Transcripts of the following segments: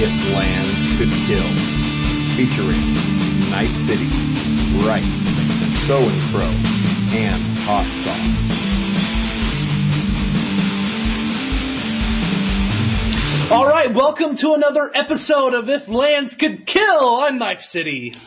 If Lands Could Kill, featuring Knifecity, Ryke, Samhain Crow, and Hot Sauce. All right, welcome to another episode of If Lands Could Kill. I'm Knifecity.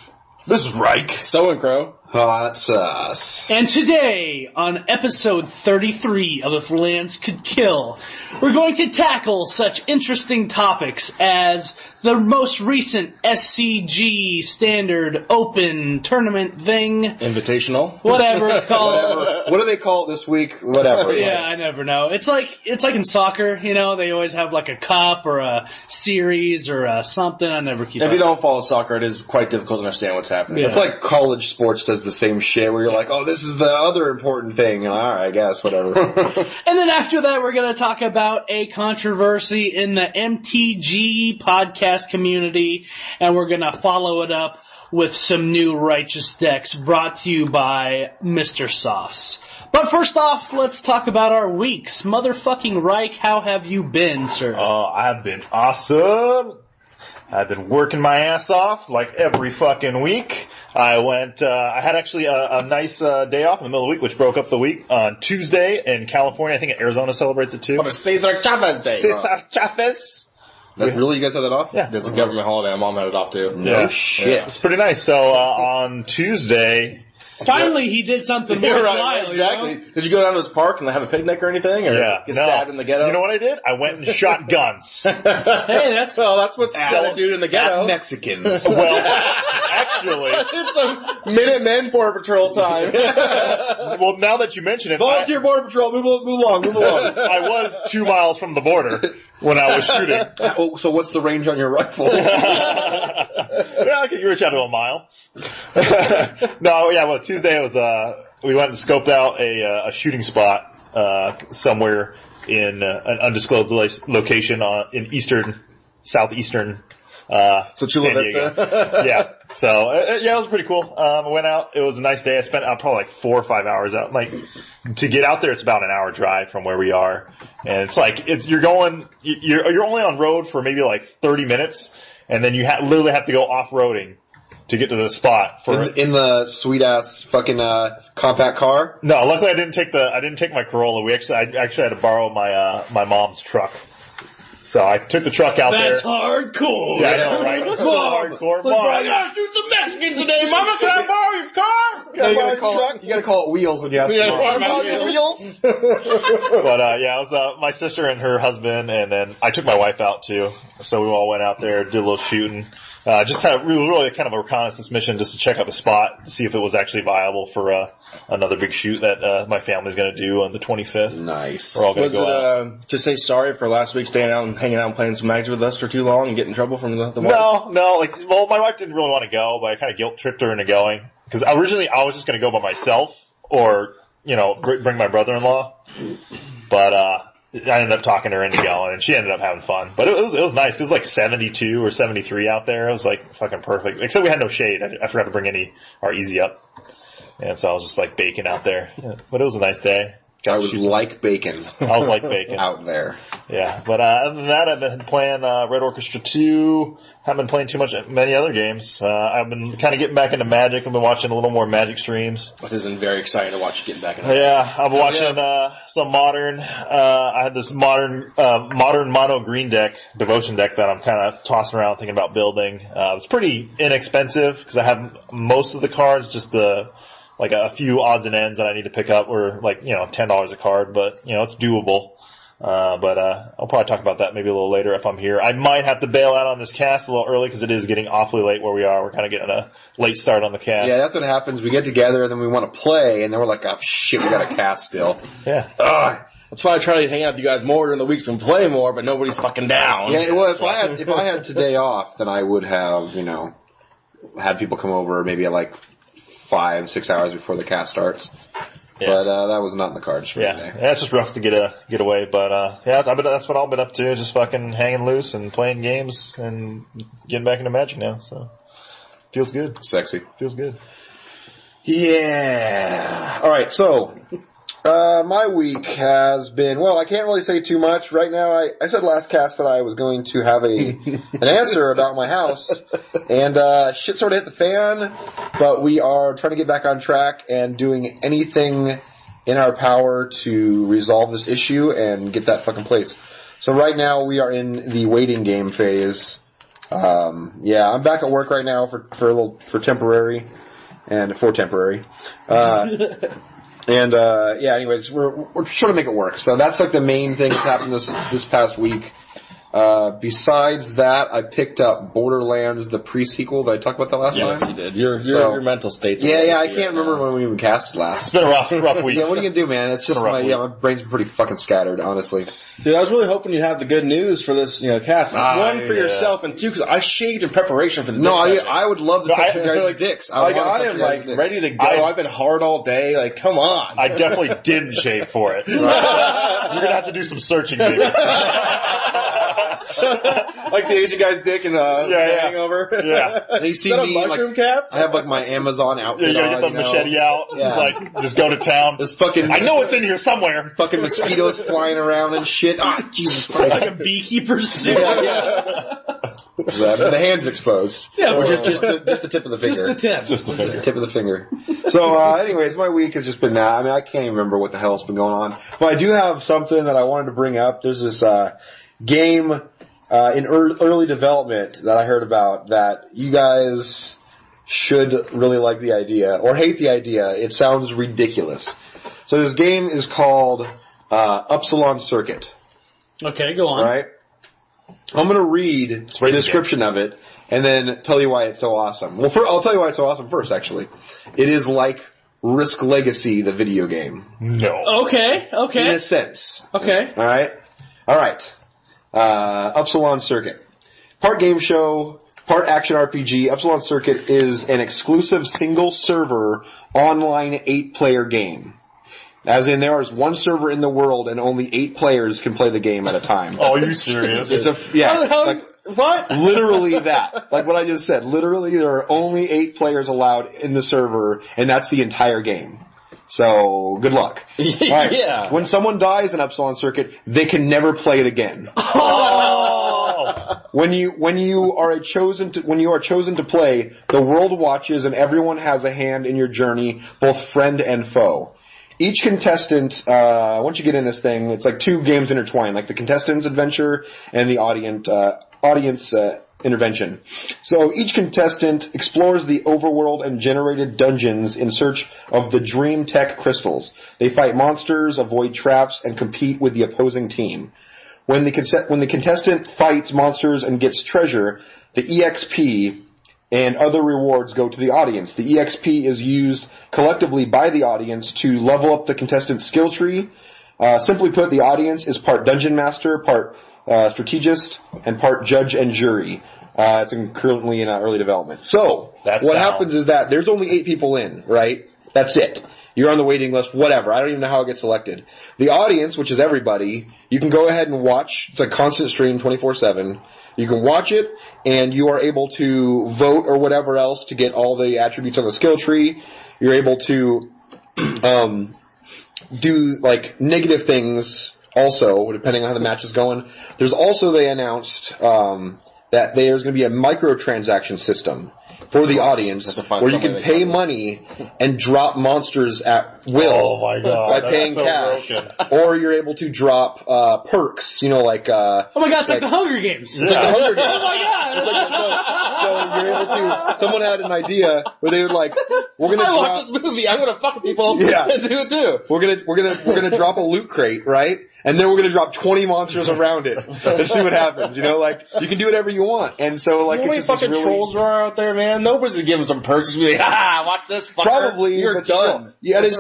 This is Ryke. Samhain Crow. Hot Sauce. And today, on episode 33 of If Lands Could Kill, we're going to tackle such interesting topics as the most recent SCG Standard Open tournament thing. Invitational. Whatever it's called. Whatever. What do they call it this week? Whatever. Yeah, I never know. It's like in soccer, you know, they always have like a cup or a series or something. I never keep up. If you don't follow soccer, it is quite difficult to understand what's happening. Yeah. It's like college sports does the same shit where you're like, oh, this is the other important thing. All right, I guess, whatever. And then after that, we're going to talk about a controversy in the MTG podcast community, and we're going to follow it up with some new righteous decks brought to you by Mr. Sauce. But first off, let's talk about our weeks. Motherfucking Ryke, how have you been, sir? I've been awesome. I've been working my ass off like every fucking week. I had actually a nice day off in the middle of the week, which broke up the week on Tuesday in California. I think Arizona celebrates it too. On a Cesar Chavez Day. Cesar Chavez. Really? You guys have that off? Yeah. It's a government holiday. My mom had it off too. No shit. Yeah. It's pretty nice. So, on Tuesday. Finally, he did something worthwhile. Exactly. You know? Did you go down to his park and have a picnic or anything? Or get stabbed in the ghetto? You know what I did? I went and shot guns. Hey, that's what's gotta do in the ghetto. Mexicans. Well, actually. It's a Minutemen Border Patrol time. Well, now that you mention it. Volunteer Border Patrol, move along. I was 2 miles from the border when I was shooting. Oh, so what's the range on your rifle? Yeah, I could reach out to a mile. Tuesday was, we went and scoped out a shooting spot, somewhere in an undisclosed location in southeastern, So Chula San Diego. Vista. Yeah. So, it was pretty cool. I went out. It was a nice day. I spent probably like 4 or 5 hours out. Like, to get out there, it's about an hour drive from where we are. And it's like, you're only on road for maybe like 30 minutes. And then you literally have to go off-roading to get to the spot in the sweet ass fucking compact car. No, luckily I didn't take my Corolla. I actually had to borrow my mom's truck. So I took the truck out there. That's hardcore. Yeah, I know, right? That's so hardcore. Mom, I gotta shoot some Mexicans today, Mama. Can I borrow your car? You gotta call it wheels when you ask for wheels. But it was my sister and her husband, and then I took my wife out too. So we all went out there, did a little shooting. It was really kind of a reconnaissance mission just to check out the spot, to see if it was actually viable for another big shoot that my family's going to do on the 25th. Nice. We're all going to go out. Just say sorry for last week staying out and hanging out and playing some Magic with us for too long and getting in trouble from the wife? No. My wife didn't really want to go, but I kind of guilt tripped her into going. Because originally I was just going to go by myself or, bring my brother-in-law. But, I ended up talking her into going, and she ended up having fun. But it was nice. It was like 72 or 73 out there. It was like fucking perfect. Except we had no shade. I forgot to bring our Easy Up. And so I was just like baking out there. Yeah. But it was a nice day. I was like bacon. I was like bacon. Out there. Yeah. But other than that, I've been playing Red Orchestra 2. Haven't been playing many other games. I've been kind of getting back into Magic. I've been watching a little more Magic streams. It has been very exciting to watch you getting back into Magic. Yeah, I've been watching some modern. I had this modern mono green devotion deck that I'm kind of tossing around thinking about building. It's pretty inexpensive because I have most of the cards, just a few odds and ends that I need to pick up were $10 a card, but it's doable. But I'll probably talk about that maybe a little later if I'm here. I might have to bail out on this cast a little early because it is getting awfully late where we are. We're kind of getting a late start on the cast. Yeah, that's what happens. We get together and then we want to play and then we're like, oh shit, we got a cast still. Yeah. That's why I try to hang out with you guys more during the weeks and play more, but nobody's fucking down. Yeah, well, if I had today off, then I would have, had people come over maybe at like 5-6 hours before the cast starts. Yeah. But that was not in the cards for today. Yeah, it's just rough to get away. But that's what I've been up to, just fucking hanging loose and playing games and getting back into Magic now. So feels good. Sexy. Feels good. Yeah. All right. So My week has been, well, I can't really say too much. Right now, I said last cast that I was going to have an answer about my house, and shit sort of hit the fan, but we are trying to get back on track and doing anything in our power to resolve this issue and get that fucking place. So right now, we are in the waiting game phase. I'm back at work right now for temporary. Anyways, we're trying to make it work. So that's like the main thing that's happened this past week. Besides that, I picked up Borderlands, the pre-sequel that I talked about that last time. Yes, you did. Your mental state's I can't remember when we even casted last. It's been a rough week. Yeah, what are you gonna do, man? It's just my brain's been pretty fucking scattered, honestly. Dude, I was really hoping you'd have the good news for this, cast. One, for yourself, and two, because I shaved in preparation for the dick. I would love to touch your guys' dicks. I am ready to go. I've been hard all day. Like, come on. I definitely didn't shave for it. You're gonna have to do some searching, maybe. Like the Asian guy's dick in Hangover. Yeah. And you see Is that me, a mushroom cap? I have like my Amazon outfit. You gotta get the machete out. Yeah. Just go to town. There's fucking. I know it's in here somewhere. Fucking mosquitoes flying around and shit. Ah, Jesus Christ. Like a beekeeper's suit. The hand's exposed. Yeah, Or just the tip of the finger. Just the tip. Tip of the finger. So, anyways, my week has just been that. I mean, I can't even remember what the hell's been going on. But I do have something that I wanted to bring up. There's this game in early development that I heard about that you guys should really like the idea or hate the idea. It sounds ridiculous. So this game is called Upsilon Circuit. Okay, go on. Right? I'm going to read the description of it and then tell you why it's so awesome. Well, I'll tell you why it's so awesome first, actually. It is like Risk Legacy, the video game. No. Okay. In a sense. Okay. All right. Upsilon Circuit. Part game show, part action RPG. Upsilon Circuit is an exclusive single server online 8-player game. As in, there is one server in the world and only 8 players can play the game at a time. Oh, are you serious? What? Literally that. Like what I just said. Literally, there are only 8 players allowed in the server, and that's the entire game. So, good luck. Right. Yeah. When someone dies in Upsilon Circuit, they can never play it again. Oh! When you are chosen to play, the world watches and everyone has a hand in your journey, both friend and foe. Each contestant, once you get in this thing, it's like 2 games intertwined, like the contestant's adventure and the audience intervention. So each contestant explores the overworld and generated dungeons in search of the Dream Tech crystals. They fight monsters, avoid traps, and compete with the opposing team. When the contestant fights monsters and gets treasure, the EXP and other rewards go to the audience. The EXP is used collectively by the audience to level up the contestant's skill tree. Simply put, the audience is part dungeon master, part strategist, and part judge and jury. It's currently in early development. So, what happens is that there's only 8 people in, right? That's it. You're on the waiting list, whatever. I don't even know how it gets selected. The audience, which is everybody, you can go ahead and watch. It's a constant stream 24/7. You can watch it, and you are able to vote or whatever else to get all the attributes on the skill tree. You're able to do, like, negative things also, depending on how the match is going. There's also, they announced that there's going to be a microtransaction system for the audience where you can pay money and drop monsters at will. Oh my god! By paying cash, or you're able to drop perks. Like oh my god, it's like the Hunger Games. It's like the Hunger Games. Oh my god! So you're able to. Someone had an idea where they would like, we're gonna. I watch this movie. I'm gonna fuck with people. Yeah, and do it too. We're gonna drop a loot crate, right? And then we're gonna drop 20 monsters around it and see what happens. Like you can do whatever you want. And so like, how many fucking really... trolls are out there, man? Nobody's gonna give them some perks. Be like, watch this, fucker. Probably, you're but done. Still, yeah, it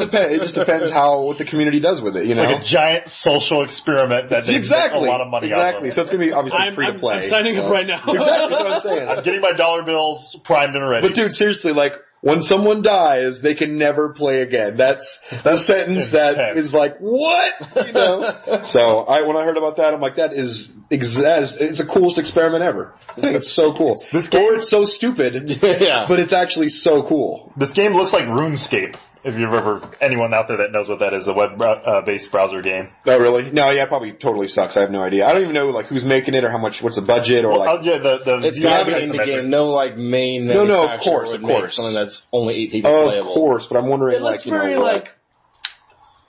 just depends what the community does with it. It's like a giant social experiment that they make a lot of money out of. So it's gonna be obviously free to play. I'm signing up right now. Exactly, that's what I'm saying. I'm getting my dollar bills primed and ready. But dude, seriously, like, when someone dies, they can never play again. That's a sentence that is like, what? So when I heard about that, I'm like, it's the coolest experiment ever. I think it's so cool. It's so stupid, but it's actually so cool. This game looks like RuneScape. If you've ever, anyone out there that knows what that is, the web-based browser game. Oh, really? No, yeah, it probably totally sucks. I have no idea. I don't even know, like, who's making it or how much, what's the budget or, like... It's gotta be indie game. No, like, main No, of course. Something that's only 8 people playable. Of course, but I'm wondering, it looks very, like,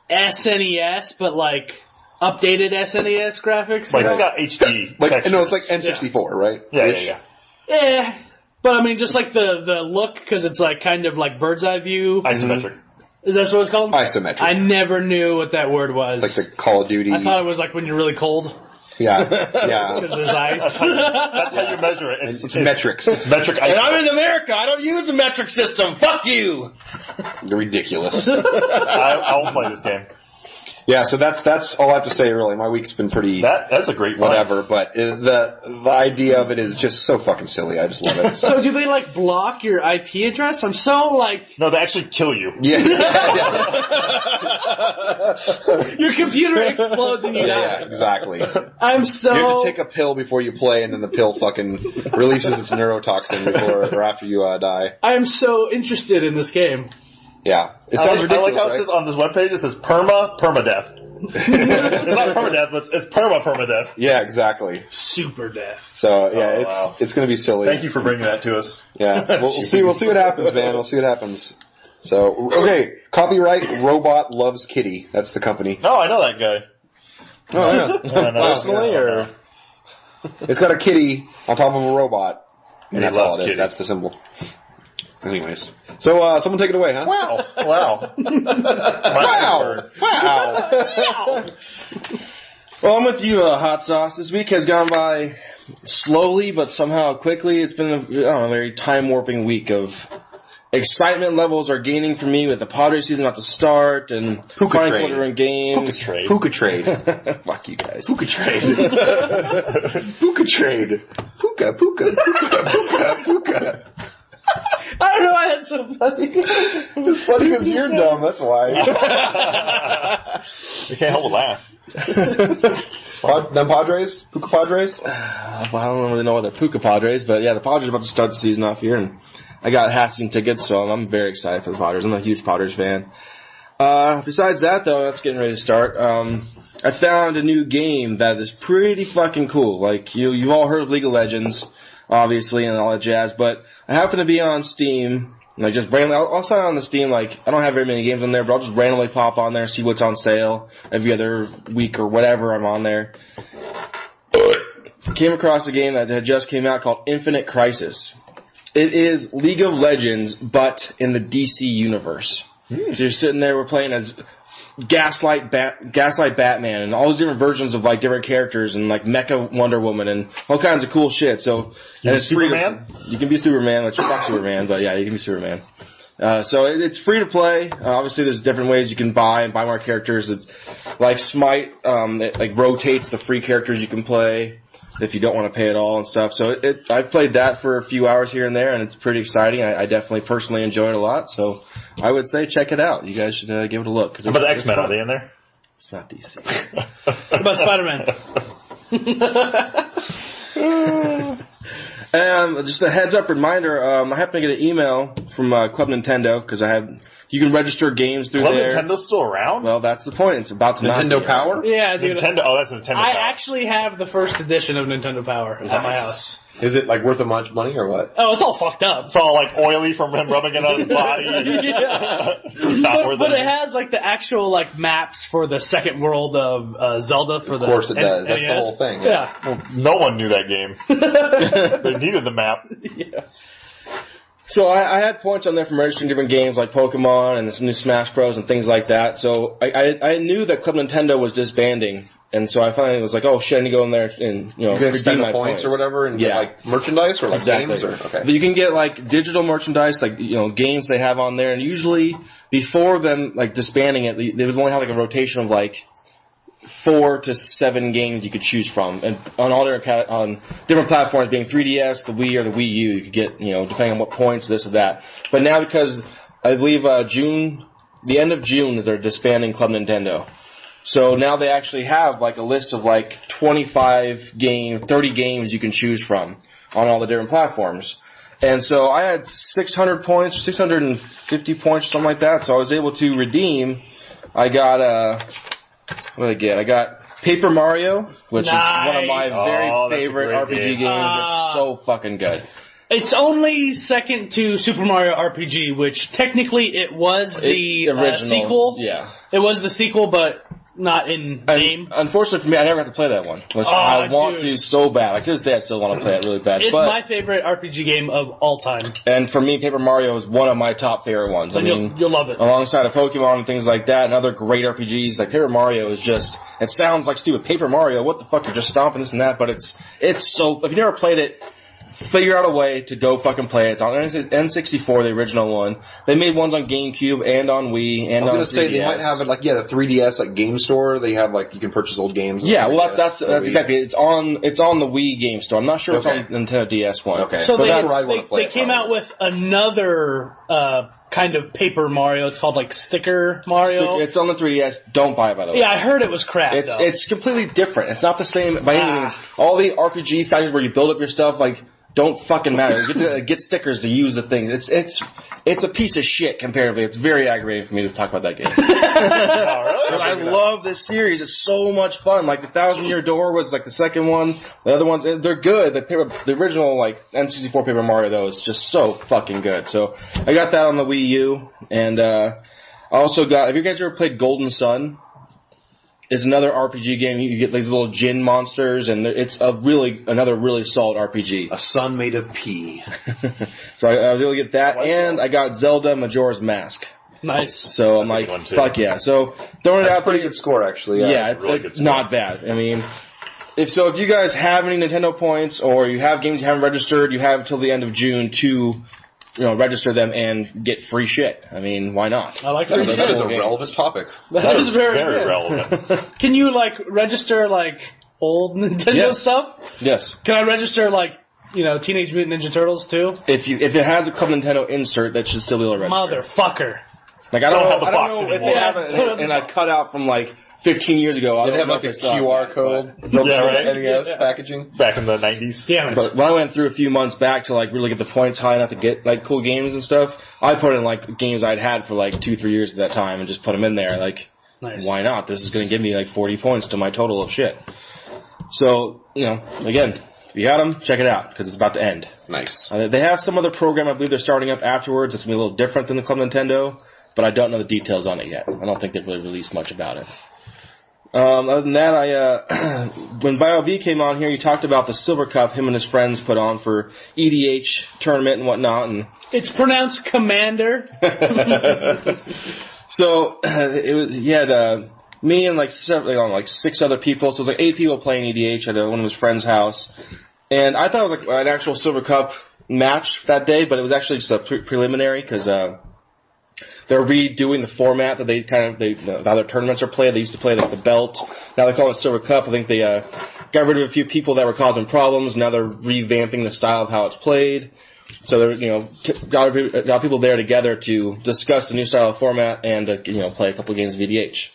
SNES, but, like, updated SNES graphics. Like, it's got HD like, no, it's like N64, right? Yeah. Yeah, but I mean, just like the look, because it's like kind of like bird's eye view. Isometric. Is that what it's called? Isometric. I never knew what that word was. It's like the Call of Duty. I thought it was like when you're really cold. Yeah. Because there's ice. That's how you measure it. It's metrics. It's metric ice. And I'm in America. I don't use the metric system. Fuck you. Ridiculous. I won't play this game. Yeah, so that's all I have to say, really. My week's been pretty... That's a great one. Whatever, but the idea of it is just so fucking silly. I just love it. So do they, like, block your IP address? I'm so, like... No, they actually kill you. Yeah. Your computer explodes and you die. Yeah, exactly. I'm so... You have to take a pill before you play, and then the pill fucking releases its neurotoxin before or after you die. I am so interested in this game. Yeah. It sounds ridiculous, I like how it says on this webpage, it says permadeath. It's not permadeath, but it's permadeath. Yeah, exactly. Super death. So, yeah, it's going to be silly. Thank you for bringing that to us. Yeah. We'll see what happens, man. We'll see what happens. So, okay. Copyright Robot Loves Kitty. That's the company. Oh, I know that guy. Oh, yeah. Personally, or? It's got a kitty on top of a robot. And that's all it is. Kitty. That's the symbol. Anyways. So, someone take it away, huh? Wow. Wow. Well, I'm with you, Hot Sauce. This week has gone by slowly, but somehow quickly. It's been a very time-warping week of excitement levels are gaining for me with the Padres season about to start and Puka trade. quarter-in games. Puka trade. Fuck you guys. Puka trade. Puka trade. Puka. I don't know why that's so funny. It's funny because you're dumb, that's why. You can't help but laugh. Them Padres? Puka Padres? I don't really know what they're Puka Padres, but yeah, the Padres are about to start the season off here, and I got half-season tickets, so I'm very excited for the Padres. I'm a huge Padres fan. Besides that, though, that's getting ready to start. I found a new game that is pretty fucking cool. Like, you've all heard of League of Legends, obviously, and all that jazz, but I happen to be on Steam, like just randomly, I'll sign on to Steam, like, I don't have very many games on there, but I'll just randomly pop on there, see what's on sale every other week or whatever I'm on there. Came across a game that had just came out called Infinite Crisis. It is League of Legends, but in the DC universe. So you're sitting there, we're playing as Gaslight Batman and all these different versions of like different characters and like Mecha Wonder Woman and all kinds of cool shit. So and it's Superman? You can be Superman, which fuck Superman, but yeah, you can be Superman. So it's free to play. Obviously, there's different ways you can buy more characters. It's like Smite, it like rotates the free characters you can play if you don't want to pay at all and stuff. So I've played that for a few hours here and there, and it's pretty exciting. I definitely personally enjoy it a lot. So I would say check it out. You guys should give it a look. How about the X-Men? Are they in there? It's not DC. What about Spider-Man? Just a heads up reminder, I happen to get an email from Club Nintendo because you can register games through Club there. Nintendo's still around? Well, that's the point. It's about to not Nintendo be Power? around. Yeah, dude. Nintendo. Oh, that's Nintendo. I Power. actually have the first edition of Nintendo Power at my house. Is it like worth a much money or what? Oh, it's all fucked up. It's all like oily from him rubbing it on his body. Yeah. It's not worth But it has like the actual like maps for the second world of Zelda for the. Of course it does. That's NES. the whole thing. Yeah. Well, no one knew that game. They needed the map. Yeah. So I had points on there from registering different games like Pokemon and this new Smash Bros. And things like that. So I knew that Club Nintendo was disbanding. And so I finally was like, oh shit, I need to go in there and, You can spend my the points or whatever and get like merchandise or like exactly. games or okay. You can get like digital merchandise, like, games they have on there. And usually before them like disbanding it, they would only have like a rotation of like 4 to 7 games you could choose from, and on different platforms, being 3DS, the Wii, or the Wii U, you could get, depending on what points, this or that. But now, because I believe the end of June, they're disbanding Club Nintendo. So now they actually have like a list of like 25 games, 30 games you can choose from on all the different platforms. And so I had 600 points, 650 points, something like that. So I was able to redeem. I got what did I get? I got Paper Mario, which is one of my very favorite RPG games. It's so fucking good. It's only second to Super Mario RPG, which technically it was the original sequel. Yeah. It was the sequel, but not in game. Unfortunately for me, I never got to play that one, which I want to so bad. Like to this day, I still want to play it really bad. It's my favorite RPG game of all time. And for me, Paper Mario is one of my top favorite ones. And you'll love it. Alongside of Pokemon and things like that and other great RPGs, like Paper Mario is just, it sounds like stupid. Paper Mario, what the fuck, you're just stomping this and that, but it's so, if you've never played it, figure out a way to go fucking play it. It's on N64, the original one. They made ones on GameCube and on Wii and on 3DS. I was going to say, they might have it the 3DS, Game Store. They have, you can purchase old games. Yeah, well, that's exactly it. It's on the Wii Game Store. I'm not sure it's on Nintendo DS one. Okay. So they came out with another kind of Paper Mario. It's called, Sticker Mario. It's on the 3DS. Don't buy it, by the way. Yeah, I heard it was crap, though. It's completely different. It's not the same by any means. All the RPG factors where you build up your stuff, don't fucking matter. Get stickers to use the things. It's a piece of shit comparatively. It's very aggravating for me to talk about that game. Oh, really? But I love this series. It's so much fun. The 1,000-Year Door was the second one. The other ones, they're good. The original N64 Paper Mario though is just so fucking good. So I got that on the Wii U, and I also got. Have you guys ever played Golden Sun? It's another RPG game. You get these little djinn monsters, and it's another really solid RPG. A sun made of pee. So I was able to get that, and I got Zelda Majora's Mask. Nice. So I'm like, fuck yeah. So throwing it out, pretty good score actually. Yeah, it's really not bad. I mean, if you guys have any Nintendo points or you have games you haven't registered, you have until the end of June to register them and get free shit. I mean, why not? I like that. That is a relevant topic. That is very relevant. Can you register old Nintendo stuff? Yes. Can I register Teenage Mutant Ninja Turtles too? If it has a Club Nintendo insert, that should still be able to register. Motherfucker. I don't know if they have it in a cutout from 15 years ago. They have a QR code from NES packaging back in the 90s. Damn it. But when I went through a few months back to really get the points high enough to get cool games and stuff, I put in games I'd had for 2-3 years at that time and just put them in there. Nice. Why not? This is going to give me 40 points to my total of shit. So, again, if you got them, check it out because it's about to end. Nice. They have some other program I believe they're starting up afterwards. It's going to be a little different than the Club Nintendo, but I don't know the details on it yet. I don't think they've really released much about it. Other than that, when BioB came on here, you talked about the Silver Cup him and his friends put on for EDH tournament and whatnot. And it's pronounced Commander. So he had me and 6 other people. So it was 8 people playing EDH at one of his friend's house. And I thought it was an actual Silver Cup match that day, but it was actually just a preliminary because they're redoing the format that how their tournaments are played. They used to play the belt. Now they call it Silver Cup. I think they got rid of a few people that were causing problems. Now they're revamping the style of how it's played. So they're got people there together to discuss the new style of format and play a couple of games of EDH.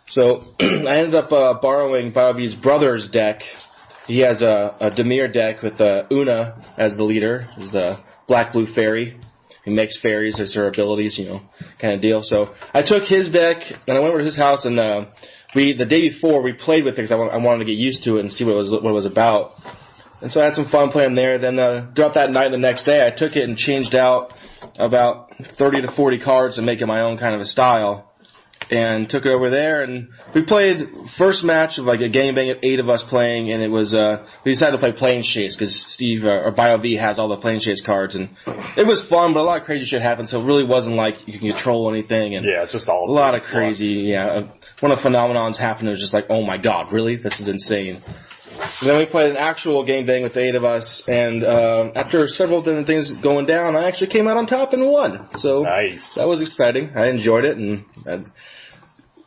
So I ended up borrowing BioB's brother's deck. He has a Dimir deck with Una as the leader. He's the black-blue fairy. He makes fairies as her abilities, kind of deal. So I took his deck and I went over to his house and the day before we played with it because I wanted to get used to it and see what it was about. And so I had some fun playing there. Then throughout that night, the next day, I took it and changed out about 30 to 40 cards to make it my own kind of a style. And took it over there, and we played first match of a gangbang of 8 of us playing, and it was we decided to play Planechase because Steve or BioB has all the Planechase cards, and it was fun, but a lot of crazy shit happened, so it really wasn't you can control anything, and it's just all a lot of crazy. One of the phenomenons happened. It was just oh my god, really? This is insane. And then we played an actual gangbang with the 8 of us, and after several different things going down, I actually came out on top and won. So nice. That was exciting. I enjoyed it, and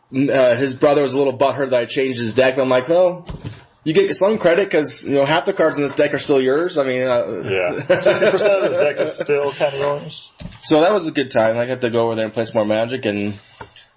his brother was a little butthurt that I changed his deck, and I'm like, well, you get some credit because half the cards in this deck are still yours. I mean, 60% of this deck is still kind of yours. So that was a good time. I got to go over there and play some more Magic, and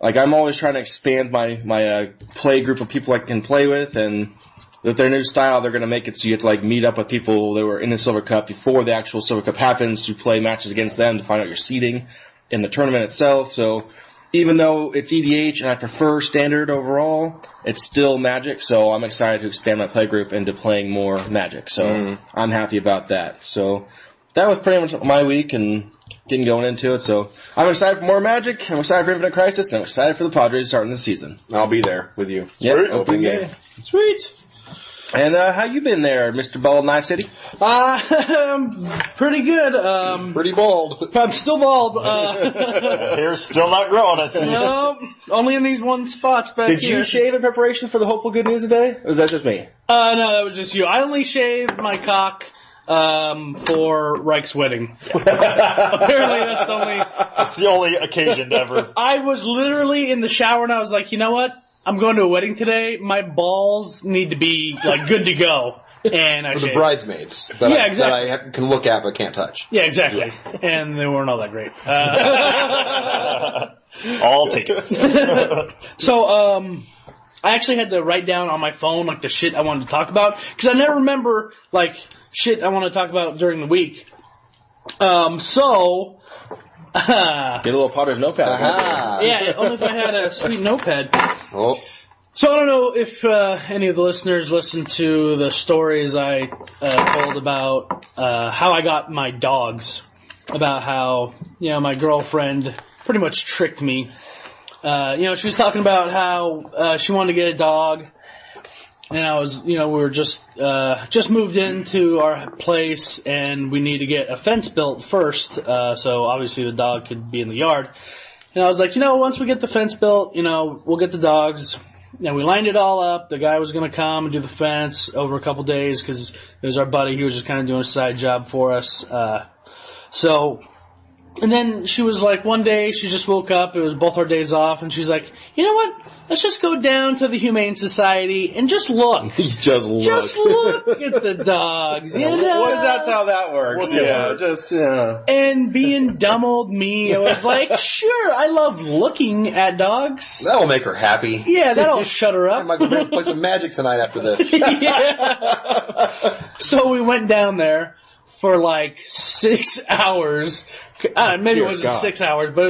I'm always trying to expand my play group of people I can play with, and With their new style, they're going to make it so you have to like meet up with people that were in the Silver Cup before the actual Silver Cup happens to play matches against them to find out your seeding in the tournament itself. So even though it's EDH and I prefer Standard overall, it's still Magic. So I'm excited to expand my play group into playing more Magic. So I'm happy about that. So that was pretty much my week and getting going into it. So I'm excited for more Magic. I'm excited for Infinite Crisis. And I'm excited for the Padres starting the season. I'll be there with you. Yep, opening game. Sweet. And how you been there, Mr. Bald Knifecity? Pretty good. Pretty bald. I'm still bald. Hair's still not growing, I see. No, only in these one spots back Did here. you shave in preparation for the hopeful good news today? Or was that just me? No, that was just you. I only shaved my cock for Ryke's wedding. Apparently that's the only occasion ever. I was literally in the shower and I was like, you know what? I'm going to a wedding today. My balls need to be like good to go. And I For shaved. the bridesmaids. That I can look at but can't touch. Yeah, exactly. And they weren't all that great. I'll take it. So, I actually had to write down on my phone like the shit I wanted to talk about because I never remember like shit I want to talk about during the week. Get a little Potter's notepad. Yeah, only if I had a sweet notepad. Oh. So I don't know if any of the listeners listened to the stories I told about how I got my dogs, about how my girlfriend pretty much tricked me. She was talking about how she wanted to get a dog, and I was, we were just moved into our place, and we need to get a fence built first, so obviously the dog could be in the yard. And I was like, once we get the fence built, we'll get the dogs. And we lined it all up. The guy was going to come and do the fence over a couple days because it was our buddy. He was just kind of doing a side job for us. And then she was like, one day she just woke up. It was both our days off. And she's like, you know what? Let's just go down to the Humane Society and just look. Just look. Just look at the dogs. That's how that works. And being dumb old me, I was like, sure, I love looking at dogs. That'll make her happy. Yeah, that'll shut her up. I might go play some Magic tonight after this. Yeah. So we went down there for like 6 hours. Maybe it wasn't 6 hours, but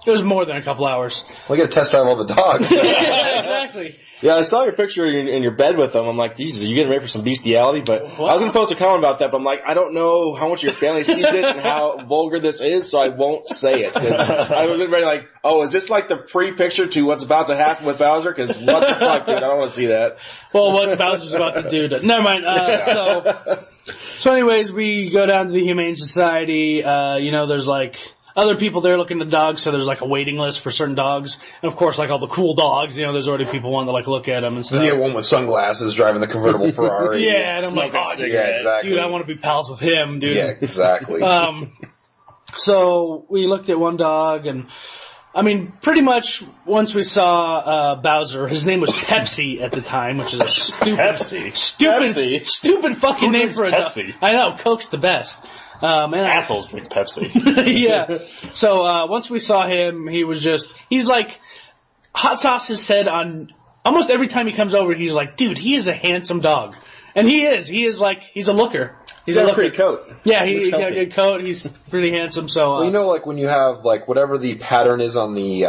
it was more than a couple hours. We got to test drive all the dogs. Yeah, exactly. Yeah, I saw your picture in your bed with them. I'm like, Jesus, are you getting ready for some bestiality? But I was going to post a comment about that, but I'm like, I don't know how much your family sees this and how vulgar this is, so I won't say it. 'Cause I was ready like, oh, is this like the pre-picture to what's about to happen with Bowser? Because what the fuck, dude, I don't want to see that. Well, what Bowser's about to do never mind. So anyways, we go down to the Humane Society. There's like other people there looking at dogs, so there's like a waiting list for certain dogs. And of course, like all the cool dogs, there's already people wanting to like look at them and stuff. Then you get one with sunglasses driving the convertible Ferrari. Yeah, and I'm like, exactly. Dude, I want to be pals with him, dude. Yeah, exactly. So we looked at one dog, and pretty much once we saw Bowser, his name was Pepsi at the time, which is a stupid fucking name for a dog. Pepsi? I know, Coke's the best. Assholes drink Pepsi. Yeah. So once we saw him, he's like, Hot Sauce has said on almost every time he comes over, he's like, dude, he is a handsome dog. And he is. He is like, he's a looker. He's got a pretty coat. Yeah, he's got a good coat. He's pretty handsome. So, well, like when you have like whatever the pattern is on the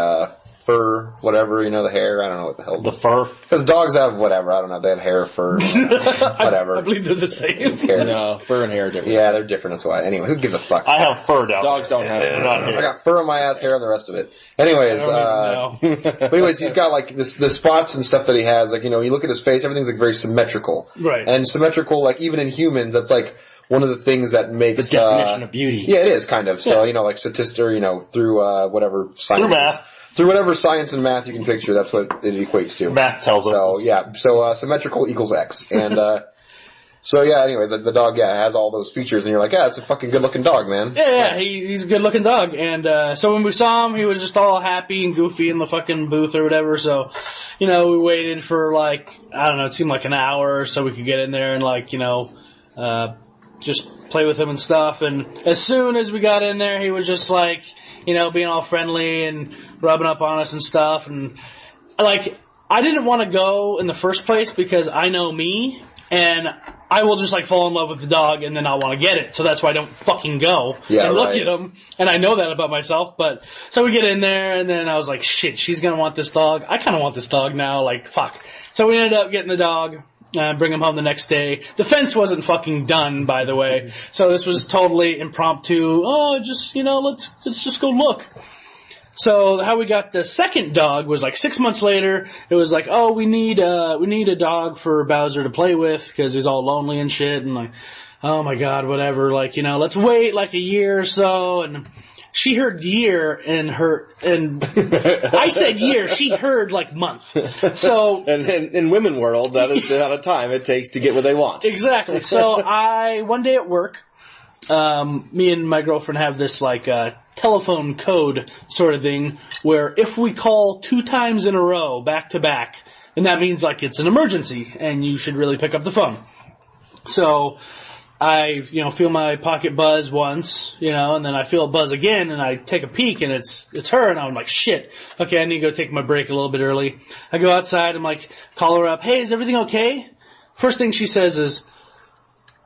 fur, whatever, the hair. I don't know what the hell. The fur? Because dogs have whatever. I don't know. They have hair, fur, whatever. I believe they're the same. No, fur and hair are different. Yeah, they're different. That's why. Anyway, who gives a fuck? I have fur down. Dogs don't have fur. I got fur on my ass, hair on the rest of it. Anyways, but anyways, he's got like the spots and stuff that he has. Like, you look at his face, everything's like very symmetrical. Right. And symmetrical, like even in humans, that's like one of the things that makes the definition of beauty. Yeah, it is kind of. So, like statistics, through whatever science. Through math. Through whatever science and math you can picture, that's what it equates to. Math tells us. So, yeah. So, symmetrical equals X. And, anyways, the dog, has all those features, and you're like, it's a fucking good-looking dog, man. Yeah, he's a good-looking dog. And, so when we saw him, he was just all happy and goofy in the fucking booth or whatever. So, we waited for like, I don't know, it seemed like an hour so we could get in there and like, just play with him and stuff. And as soon as we got in there, he was just like, being all friendly and rubbing up on us and stuff. And like, I didn't want to go in the first place because I know me, and I will just like fall in love with the dog, and then I'll want to get it. So that's why I don't fucking go and look at him. And I know that about myself. But so we get in there, and then I was like, shit, she's gonna want this dog. I kind of want this dog now. Like, fuck. So we ended up getting the dog. Bring him home the next day. The fence wasn't fucking done, by the way. So this was totally impromptu. Oh, just, let's just go look. So how we got the second dog was like 6 months later. It was like, oh, we need a dog for Bowser to play with because he's all lonely and shit. And like, oh my God, whatever. Like, let's wait like a year or so. And she heard year and I said year. She heard like month. So and in women world, that is the amount of time it takes to get what they want. Exactly. So one day at work, me and my girlfriend have this like telephone code sort of thing where if we call 2 times in a row back to back, then that means like it's an emergency and you should really pick up the phone. So I, feel my pocket buzz once, and then I feel a buzz again, and I take a peek, and it's her, and I'm like, shit. Okay, I need to go take my break a little bit early. I go outside, I'm like, call her up. Hey, is everything okay? First thing she says is,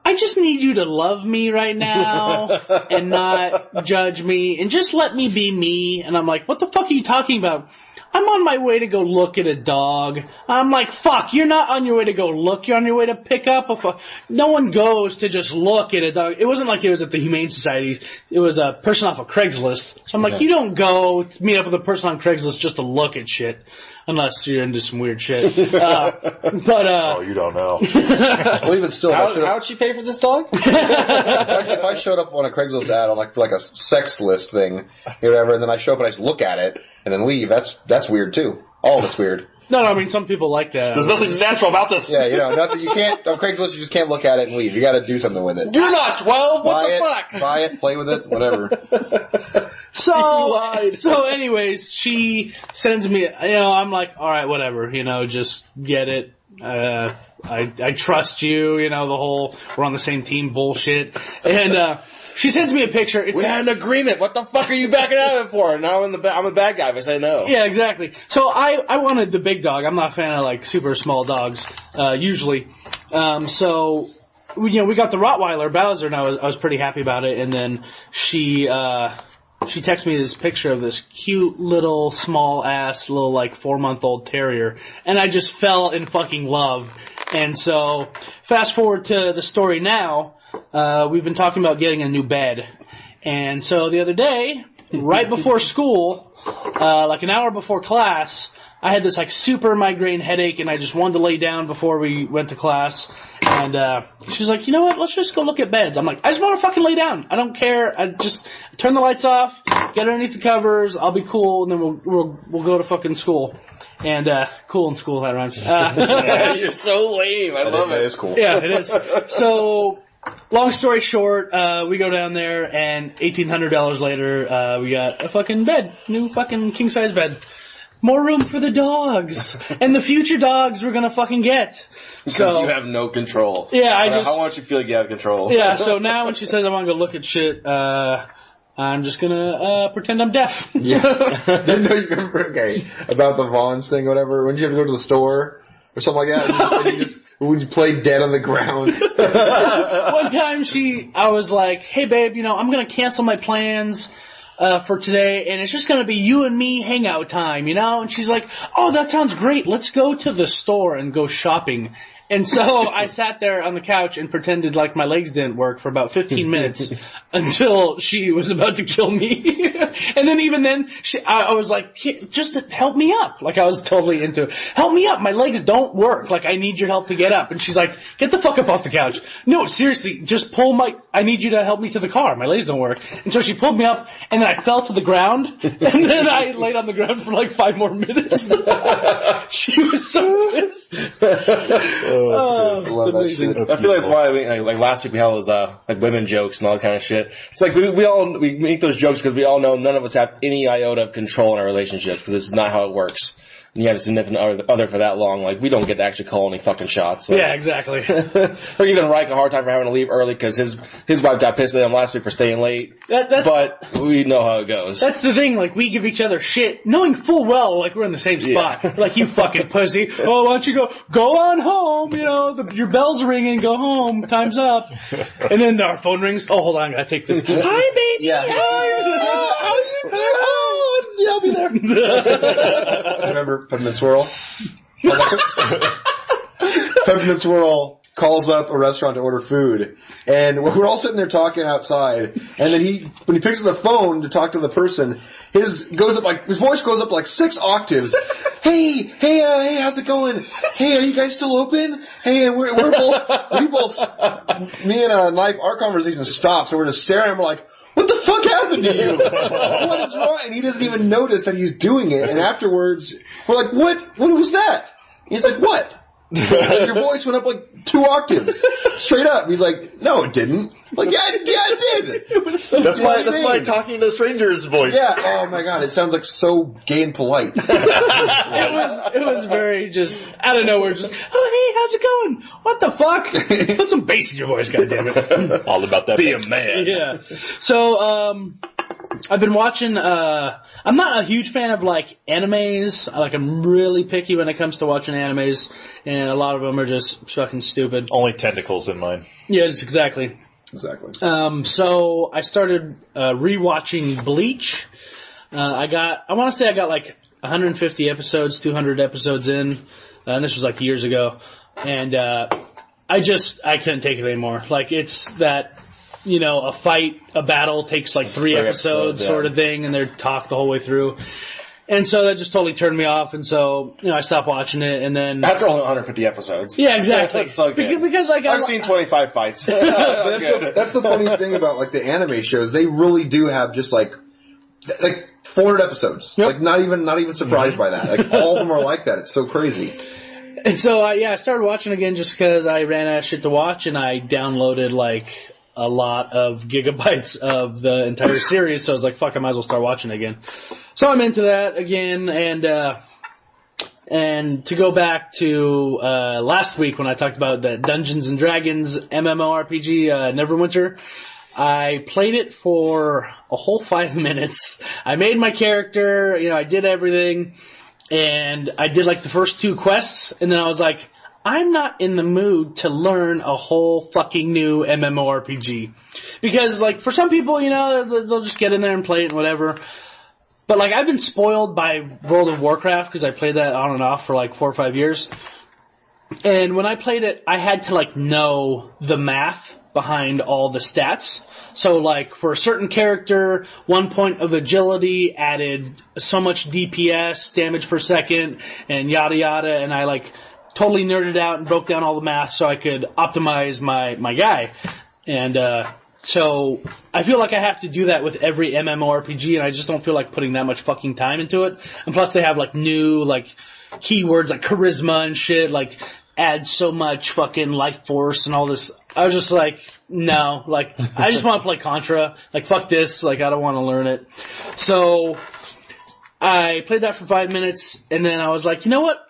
I just need you to love me right now and not judge me and just let me be me. And I'm like, what the fuck are you talking about? I'm on my way to go look at a dog. I'm like, fuck, you're not on your way to go look. You're on your way to pick up no one goes to just look at a dog. It wasn't like it was at the Humane Society. It was a person off of Craigslist. So I'm like, you don't go meet up with a person on Craigslist just to look at shit. Unless you're into some weird shit. Oh, you don't know. Well, even still, how'd she pay for this dog? if I showed up on a Craigslist ad on like a sex list thing, or whatever, and then I show up and I just look at it and then leave, that's weird too. All of it's weird. No, I mean, some people like that. There's nothing natural about this. Yeah, nothing. You can't, on Craigslist, you just can't look at it and leave. You gotta do something with it. You're not 12, what the fuck? Buy it, play with it, whatever. So anyways, she sends me, I'm like, alright, whatever, just get it. I trust you, the whole, we're on the same team bullshit. And, she sends me a picture. We had an agreement. What the fuck are you backing out of it for? Now I'm a bad guy if I say no. Yeah, exactly. So I wanted the big dog. I'm not a fan of like super small dogs, usually. So, we got the Rottweiler, Bowser, and I was pretty happy about it. And then she texted me this picture of this cute little small ass little like 4-month-old terrier. And I just fell in fucking love. And so, fast forward to the story now. We've been talking about getting a new bed. And so the other day, right before school, like an hour before class, I had this like super migraine headache and I just wanted to lay down before we went to class. And she's like, you know what, let's just go look at beds. I'm like, I just want to fucking lay down. I don't care. I just turn the lights off, get underneath the covers, I'll be cool, and then we'll go to fucking school. And cool in school, that rhymes. You're so lame. I love it. It is cool. Yeah, it is. So, long story short, we go down there, and $1,800 later, we got a fucking bed. New fucking king-size bed. More room for the dogs. And the future dogs we're gonna fucking get. Because So, you have no control. Yeah, How much you feel like you have control? Yeah, so now when she says I want to go look at shit, I'm just gonna pretend I'm deaf. Yeah. Didn't know you remember, about the Vaughn's thing or whatever. When did you have to go to the store or something like that? When you played dead on the ground. One time I was like, hey babe, I'm gonna cancel my plans for today, and it's just gonna be you and me hangout time, And she's like, oh, that sounds great. Let's go to the store and go shopping. And so I sat there on the couch and pretended like my legs didn't work for about 15 minutes until she was about to kill me. And then even then, I was like, just help me up. Like I was totally into it. Help me up. My legs don't work. Like I need your help to get up. And she's like, get the fuck up off the couch. No, seriously, just I need you to help me to the car. My legs don't work. And so she pulled me up and then I fell to the ground. And then I laid on the ground for like 5 more minutes. She was so pissed. It's amazing. That shit. I feel like that's why like last week we had those like women jokes and all that kind of shit. It's like we make those jokes because we all know none of us have any iota of control in our relationships because this is not how it works. and you have a significant other for that long, like, we don't get to actually call any fucking shots. Like, Yeah, exactly. or even Ryke a hard time for having to leave early because his wife got pissed at him last week for staying late. But we know how it goes. That's the thing, like, we give each other shit, knowing full well, like, we're in the same spot. Yeah. Like, you fucking pussy. Oh, why don't you go on home, you know, your bell's ringing, go home, time's up. And then our phone rings. Oh, hold on, I gotta take this. Hi, baby. Yeah. How are you doing? Yeah, I'll be there. Remember Peppermint Swirl? Peppermint Swirl calls up a restaurant to order food, and we're all sitting there talking outside, and then when he picks up the phone to talk to the person, his voice goes up like 6 octaves. Hey, how's it going? Hey, are you guys still open? Hey, me and Knife, our conversation stops, and we're just staring at him like, what the fuck happened to you? What is wrong? And he doesn't even notice that he's doing it. And afterwards, we're like, what was that? He's like, what? Your voice went up like 2 octaves. Straight up. He's like, no, it didn't. Like, yeah, it did. It was so That's why talking to strangers voice. Yeah, oh my god, it sounds like so gay and polite. It was very just out of nowhere. Just, oh hey, how's it going? What the fuck? Put some bass in your voice, goddammit. All about that. Be a man. Yeah. So I've been watching. I'm not a huge fan of like animes. Like I'm really picky when it comes to watching animes, and a lot of them are just fucking stupid. Only tentacles in mine. Yes, exactly. Exactly. So I started rewatching Bleach. I want to say I got like 150 episodes, 200 episodes in, and this was like years ago. And I couldn't take it anymore. Like it's that, you know, a battle takes like 3 episodes sort of thing, and they're talked the whole way through. And so that just totally turned me off, and so, you know, I stopped watching it, and then... After only 150 episodes. Yeah, exactly. That's so good. Because like, I've seen 25 fights. That's the funny thing about like the anime shows. They really do have just like 400 episodes. Yep. Like not even surprised by that. Like all of them are like that. It's so crazy. And so, I started watching again just because I ran out of shit to watch, and I downloaded like a lot of gigabytes of the entire series, so I was like, fuck, I might as well start watching it again. So I'm into that again, and to go back to last week when I talked about the Dungeons and Dragons MMORPG Neverwinter, I played it for a whole 5 minutes. I made my character, you know, I did everything, and I did like the first 2 quests, and then I was like, I'm not in the mood to learn a whole fucking new MMORPG. Because, like, for some people, you know, they'll just get in there and play it and whatever. But, like, I've been spoiled by World of Warcraft because I played that on and off for, like, 4 or 5 years. And when I played it, I had to, like, know the math behind all the stats. So, like, for a certain character, 1 point of agility added so much DPS, damage per second, and yada yada, and I, like... totally nerded out and broke down all the math so I could optimize my guy. And so I feel like I have to do that with every MMORPG, and I just don't feel like putting that much fucking time into it. And plus they have like new like keywords like charisma and shit, like add so much fucking life force and all this. I was just like, no, like I just want to play Contra. Like fuck this, like I don't want to learn it. So I played that for 5 minutes, and then I was like, you know what?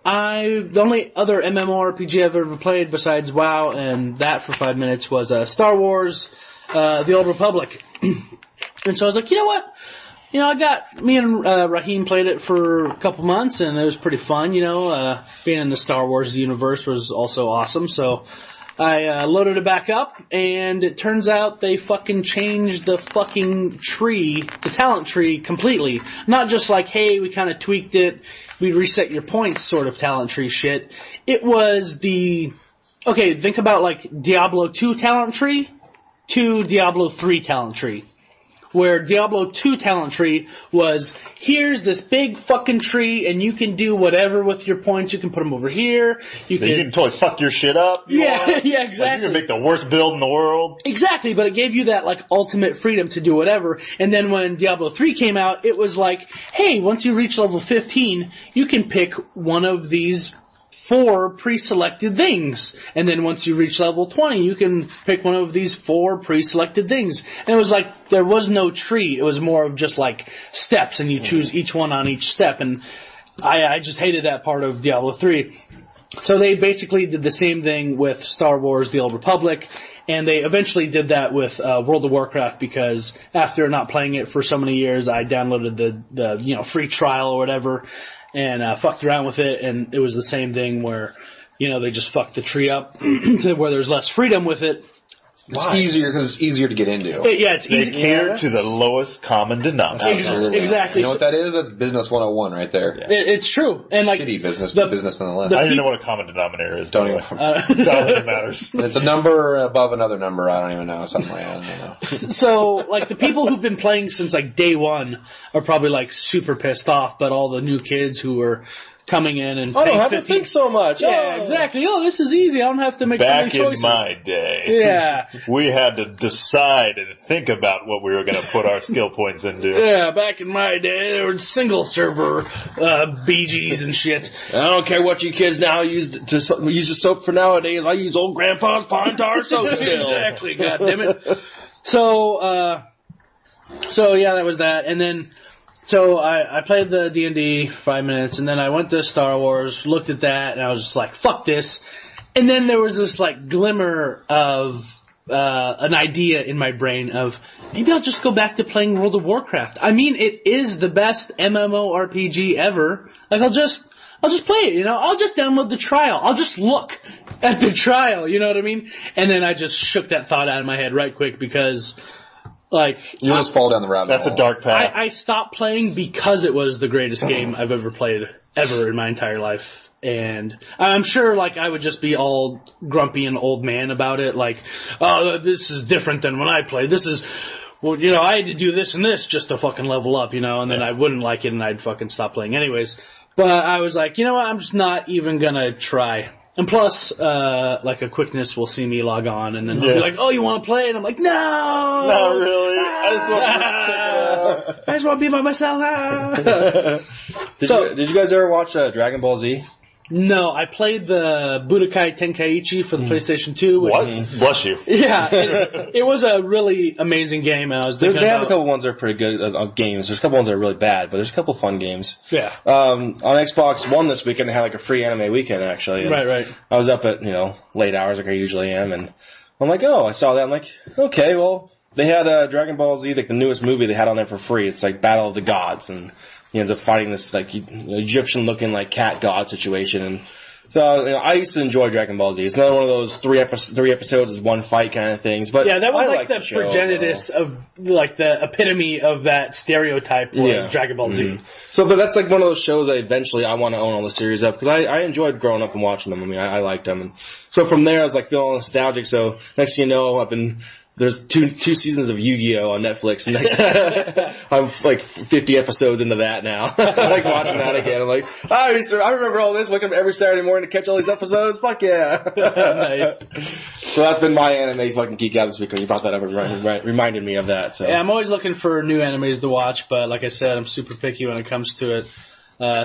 The only other MMORPG I've ever played besides WoW and that for 5 minutes was Star Wars, The Old Republic. And so I was like, you know what? You know, me and Raheem played it for a couple months, and it was pretty fun, you know. Being in the Star Wars universe was also awesome, so I loaded it back up, and it turns out they fucking changed the fucking tree, the talent tree, completely. Not just like, hey, we kind of tweaked it, we reset your points sort of talent tree shit. It was okay, think about like Diablo 2 talent tree to Diablo 3 talent tree. Where Diablo 2 talent tree was, here's this big fucking tree, and you can do whatever with your points. You can put them over here. You can totally fuck your shit up. Yeah, yeah, exactly. Like, you can make the worst build in the world. Exactly, but it gave you that, like, ultimate freedom to do whatever. And then when Diablo 3 came out, it was like, hey, once you reach level 15, you can pick one of these 4 pre-selected things. And then once you reach level 20, you can pick one of these 4 pre-selected things. And it was like, there was no tree. It was more of just like steps, and you choose each one on each step. And I just hated that part of Diablo 3. So they basically did the same thing with Star Wars: The Old Republic, and they eventually did that with World of Warcraft, because after not playing it for so many years, I downloaded the free trial or whatever, and fucked around with it, and it was the same thing where, they just fucked the tree up, where there's less freedom with it. It's easier because it's easier to get into. Yeah, it's easy. They cater to the lowest common denominator. Absolutely. Exactly. You know what that is? That's business 101 right there. Yeah. It's true. And like Shitty business, the- but business nonetheless. I don't even know what a common denominator is. Don't even. That's all that matters. It's a number above another number. I don't even know. Something like that. I don't know. So, like, the people who've been playing since, like, day one are probably, like, super pissed off, but all the new kids who are coming in and I don't paying have to 15 think so much. Yeah, Oh. exactly. Oh, this is easy. I don't have to make so many Back in choices. my day, Yeah. we had to decide and think about what we were going to put our skill points into. Yeah, back in my day, there were single server BGs and shit. I don't care what you kids now use the soap for nowadays. I use old grandpa's pine tar soap still. Exactly, goddammit. So yeah, that was that. And then, so I played the D&D 5 minutes, and then I went to Star Wars, looked at that, and I was just like, fuck this. And then there was this, like, glimmer of an idea in my brain of, maybe I'll just go back to playing World of Warcraft. I mean, it is the best MMORPG ever. Like, I'll just play it, I'll just download the trial. I'll just look at the trial, you know what I mean? And then I just shook that thought out of my head right quick because, like, You just fall down the rabbit That's hole. a dark path. I stopped playing because it was the greatest game I've ever played ever in my entire life. And I'm sure, like, I would just be all grumpy and old man about it. Like, oh, this is different than when I played. This is, well, I had to do this and this just to fucking level up, and then I wouldn't like it and I'd fucking stop playing anyways. But I was like, you know what, I'm just not even gonna try. And plus, like, a quickness will see me log on, and then he'll be like, oh, you want to play? And I'm like, no! Not really. I I just want to be by myself. Did you guys ever watch Dragon Ball Z? No, I played the Budokai Tenkaichi for the PlayStation 2. Which, What? Bless you. Yeah, it was a really amazing game, and I was thinking They have a about... couple ones that are pretty good games. There's a couple ones that are really bad, but there's a couple fun games. Yeah. On Xbox One this weekend, they had like a free anime weekend, actually. And Right. I was up at, late hours like I usually am, and I'm like, oh, I saw that. I'm like, okay, well, they had Dragon Ball Z, like the newest movie they had on there for free. It's like Battle of the Gods, and he ends up fighting this like Egyptian-looking like cat god situation. And so I used to enjoy Dragon Ball Z. It's another one of those three episodes is one fight kind of things. But Yeah, that was I like the show, progenitus of, like, the epitome of that stereotype was Dragon Ball Z. Mm-hmm. So, but that's like one of those shows that eventually I want to own all the series of, because I enjoyed growing up and watching them. I mean, I liked them. And so from there, I was like feeling nostalgic. So next thing you know, there's two seasons of Yu-Gi-Oh! On Netflix. And I'm like 50 episodes into that now. I like watching that again. I'm like, I remember all this, waking up every Saturday morning to catch all these episodes. Fuck yeah. Nice. So that's been my anime fucking geek out this week when you brought that up and reminded me of that. So Yeah, I'm always looking for new animes to watch, but like I said, I'm super picky when it comes to it.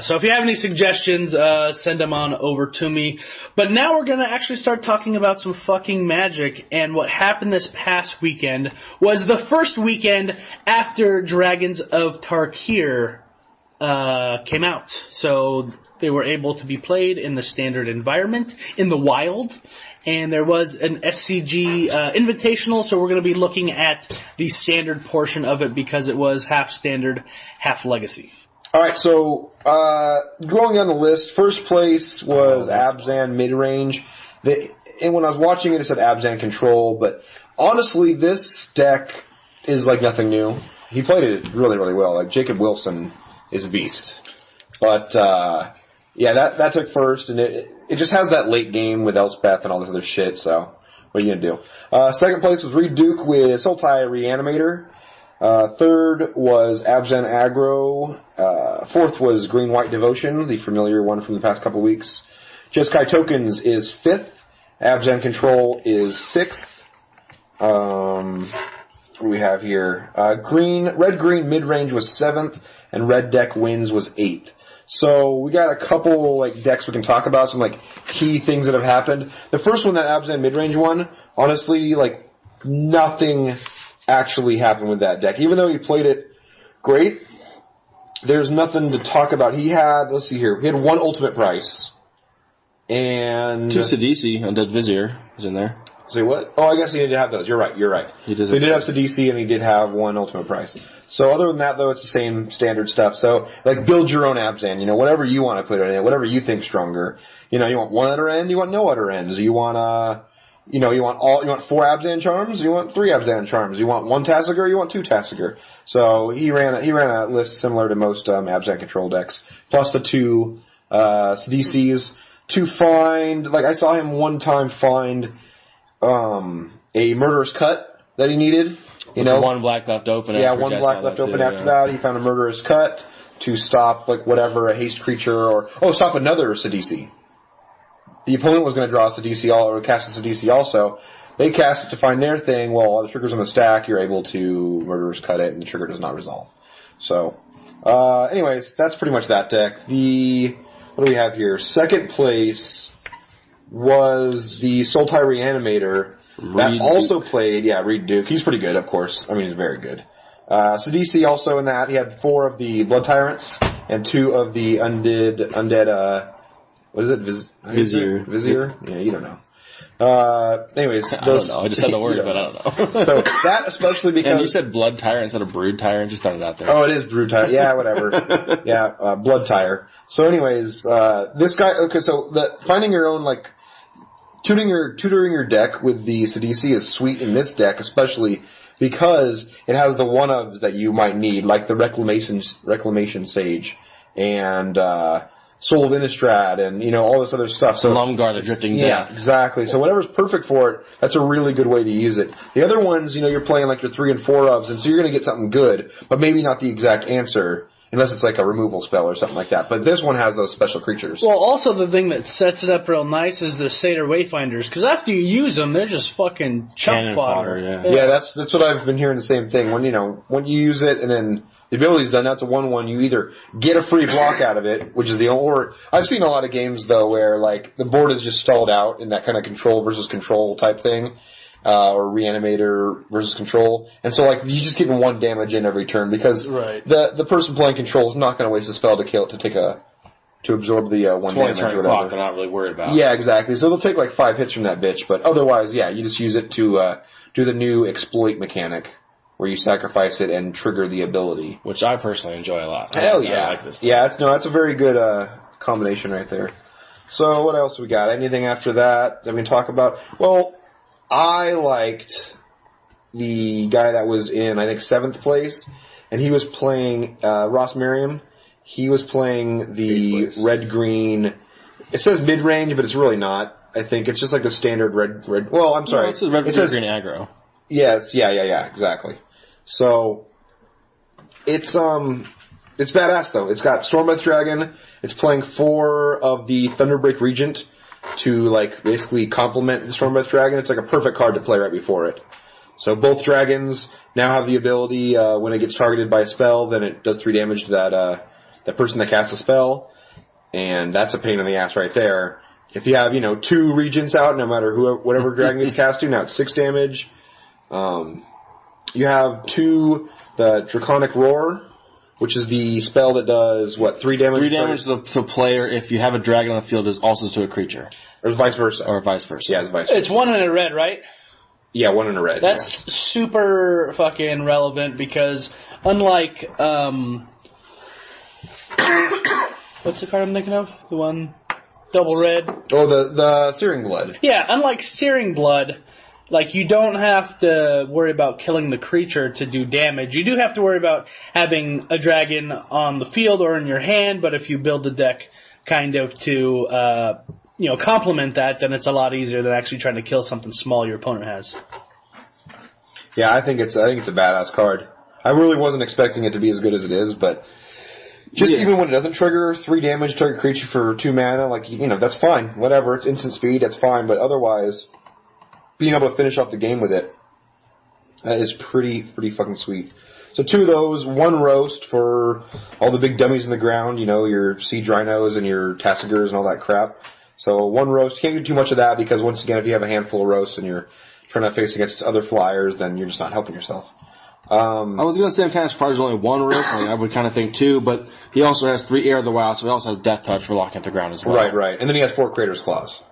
So if you have any suggestions, send them on over to me. But now we're going to actually start talking about some fucking magic. And what happened this past weekend was the first weekend after Dragons of Tarkir came out. So they were able to be played in the standard environment, in the wild. And there was an SCG invitational, so we're going to be looking at the standard portion of it because it was half standard, half legacy. All right, so going down the list, first place was Abzan mid-range. And when I was watching it, it said Abzan control, but honestly, this deck is like nothing new. He played it really, really well. Like, Jacob Wilson is a beast. But, yeah, that took first, and it just has that late game with Elspeth and all this other shit, so what are you going to do? Second place was Reed Duke with Sultai Reanimator. Third was Abzan Aggro. Fourth was Green White Devotion, the familiar one from the past couple weeks. Jeskai Tokens is fifth. Abzan Control is sixth. What do we have here? Red-Green Mid-Range was seventh, and Red Deck Wins was eighth. So we got a couple like decks we can talk about, some like key things that have happened. The first one, that Abzan Mid-Range one, honestly, like nothing actually happened with that deck. Even though he played it great, there's nothing to talk about. He had, let's see here, he had one ultimate price. And 2 Sidisi, Undead Vizier is in there. Say what? Oh, I guess he did have those. You're right. He did have Sidisi and he did have one ultimate price. So other than that, though, it's the same standard stuff. So, like, build your own Abzan. Whatever you want to put in it, whatever you think's stronger. You want one udder end, you want no udder ends. You want, you want 4 Abzan charms, you want 3 Abzan charms. You want 1 Tassiger, you want 2 Tassiger. So he ran a list similar to most Abzan control decks, plus the 2 Sidisis to find. Like, I saw him one time find a Murderous Cut that he needed. One black left open. Yeah, one black left open after that. He found a Murderous Cut to stop, like, whatever, a haste creature stop another Sidisi. The opponent was going to draw a Sidisi or cast a Sidisi also. They cast it to find their thing. Well, while the trigger's on the stack, you're able to Murderous Cut it and the trigger does not resolve. So, anyways, that's pretty much that deck. What do we have here? Second place was the Sultai Reanimator that also played, Reed Duke. He's pretty good, of course. I mean, he's very good. Sidisi also in that. He had 4 of the Blood Tyrants and 2 of the undead, what is it? Vizier. Vizier? Yeah, you don't know. Anyways. I don't know. I just had the word, but I don't know. So that especially because... And you said Blood Tyrant instead of Brood Tyrant. Just throwing it out there. Oh, it is Brood Tyrant. Yeah, whatever. Yeah, Blood Tire. So anyways, this guy... Okay, so finding your own, like... Tutoring your deck with the Sidisi is sweet in this deck, especially because it has the one-ofs that you might need, like the Reclamation Sage and Soul of Innistrad and, all this other stuff. So Lumgar, the Drifting Death. Yeah, exactly. So whatever's perfect for it, that's a really good way to use it. The other ones, you're playing like your 3 and 4 ofs, and so you're going to get something good, but maybe not the exact answer. Unless it's like a removal spell or something like that. But this one has those special creatures. Well, also the thing that sets it up real nice is the Satyr Wayfinders, because after you use them, they're just fucking chump fodder. Yeah, that's what I've been hearing the same thing. When you use it and then the ability's done, that's a 1/1. You either get a free block out of it, which is or I've seen a lot of games though where like the board is just stalled out in that kind of control versus control type thing. Or Reanimator versus control. And so, like, you just give them 1 damage in every turn because the person playing control is not going to waste a spell to absorb the 1 damage or whatever. Clock they're not really worried about. Yeah, exactly. So they'll take like 5 hits from that bitch, but otherwise, you just use it to do the new exploit mechanic where you sacrifice it and trigger the ability. Which I personally enjoy a lot. Hell yeah. I like this stuff. Yeah, that's a very good combination right there. So what else we got? Anything after that we can talk about? Well, I liked the guy that was in, I think, 7th place, and he was playing Ross Merriam. He was playing the red-green. It says mid-range, but it's really not. I think it's just like the standard red. Well, I'm sorry. No, it says red-green aggro. Yeah, exactly. So it's badass though. It's got Stormbreath Dragon. It's playing 4 of the Thunderbreak Regent to, like, basically complement the Stormbreath Dragon. It's like a perfect card to play right before it. So both dragons now have the ability, when it gets targeted by a spell, then it does 3 damage to that person that casts a spell. And that's a pain in the ass right there. If you have, 2 regents out, no matter whatever dragon gets cast to, now it's 6 damage. You have the Draconic Roar, which is the spell that does, 3 damage? 3 damage to player if you have a dragon on the field is also to a creature. Or vice versa. Yeah, it's vice versa. It's 1 in a red, right? Yeah, 1 in a red. That's super fucking relevant because unlike, what's the card I'm thinking of? The one, double red? Oh, the Searing Blood. Yeah, unlike Searing Blood, like, you don't have to worry about killing the creature to do damage. You do have to worry about having a dragon on the field or in your hand, but if you build the deck kind of to, complement that, then it's a lot easier than actually trying to kill something small your opponent has. Yeah, I think it's a badass card. I really wasn't expecting it to be as good as it is, but even when it doesn't trigger 3 damage to target creature for 2 mana, like, that's fine. Whatever, it's instant speed, that's fine, but otherwise, being able to finish off the game with it, that is pretty fucking sweet. So 2 of those, 1 roast for all the big dummies in the ground, your siege rhinos and your tassigers and all that crap. So 1 roast, can't do too much of that because once again, if you have a handful of roasts and you're trying to face against other flyers, then you're just not helping yourself. I was going to say I'm kind of surprised there's only one Rook. I would kind of think 2, but he also has 3 Air of the Wild, so he also has Death Touch for locking up the ground as well. Right. And then he has 4 Crater's Claws.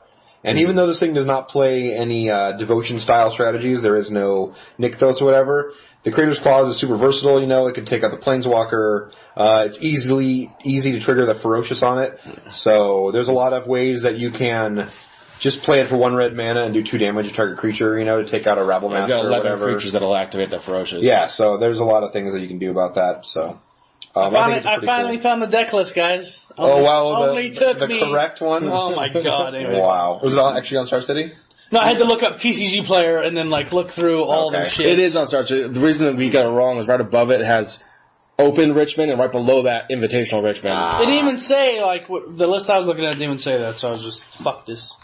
And even though this thing does not play any devotion-style strategies, there is no Nykthos or whatever, the Crater's Claws is super versatile, it can take out the Planeswalker. It's easy to trigger the Ferocious on it. So there's a lot of ways that you can just play it for 1 red mana and do 2 damage to target creature, to take out a Rabble Master or whatever. He's got 11 creatures that'll activate that Ferocious. Yeah, so there's a lot of things that you can do about that, so... I finally found the deck list, guys. Only took the me. correct one? Oh my god. Anyway. Wow. Was it actually on Star City? No, I had to look up TCG Player and then look through all their shit. It is on Star City. The reason that we got it wrong is right above it has Open Richmond, and right below that, Invitational Richmond. It didn't even say, the list I was looking at didn't even say that, so I was just, fuck this.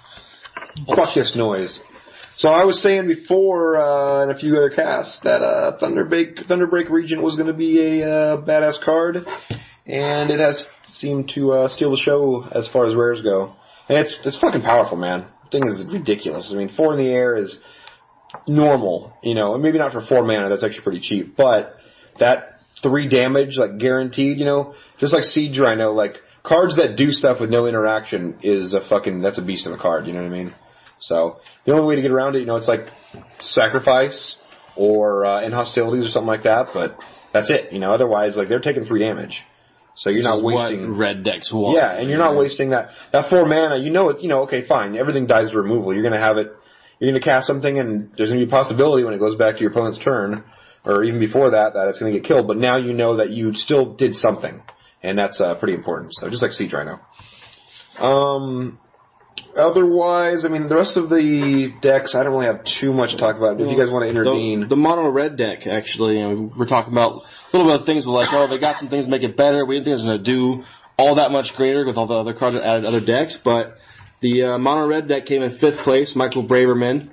Fuck this noise. So I was saying before, in a few other casts, that Thunderbreak Regent was going to be a badass card, and it has seemed to steal the show as far as rares go. And it's fucking powerful, man. The thing is ridiculous. 4 in the air is normal, and maybe not for 4 mana, that's actually pretty cheap, but that 3 damage, guaranteed, just like Siege Rhino, cards that do stuff with no interaction is that's a beast of a card, you know what I mean? So, the only way to get around it, it's sacrifice or in hostilities or something like that, but that's it, otherwise, they're taking 3 damage. So you're not wasting... what red decks want. Yeah, and you're not wasting that 4 mana, okay, fine, everything dies to removal, you're gonna have it, you're gonna cast something and there's gonna be a possibility when it goes back to your opponent's turn, or even before that it's gonna get killed, but now you know that you still did something, and that's pretty important, so just like Siege Rhino. Otherwise, the rest of the decks, I don't really have too much to talk about. If you guys want to intervene. The mono red deck, actually, we're talking about a little bit of things they got some things to make it better. We didn't think it was going to do all that much greater with all the other cards that added other decks, but the mono red deck came in 5th place, Michael Braverman.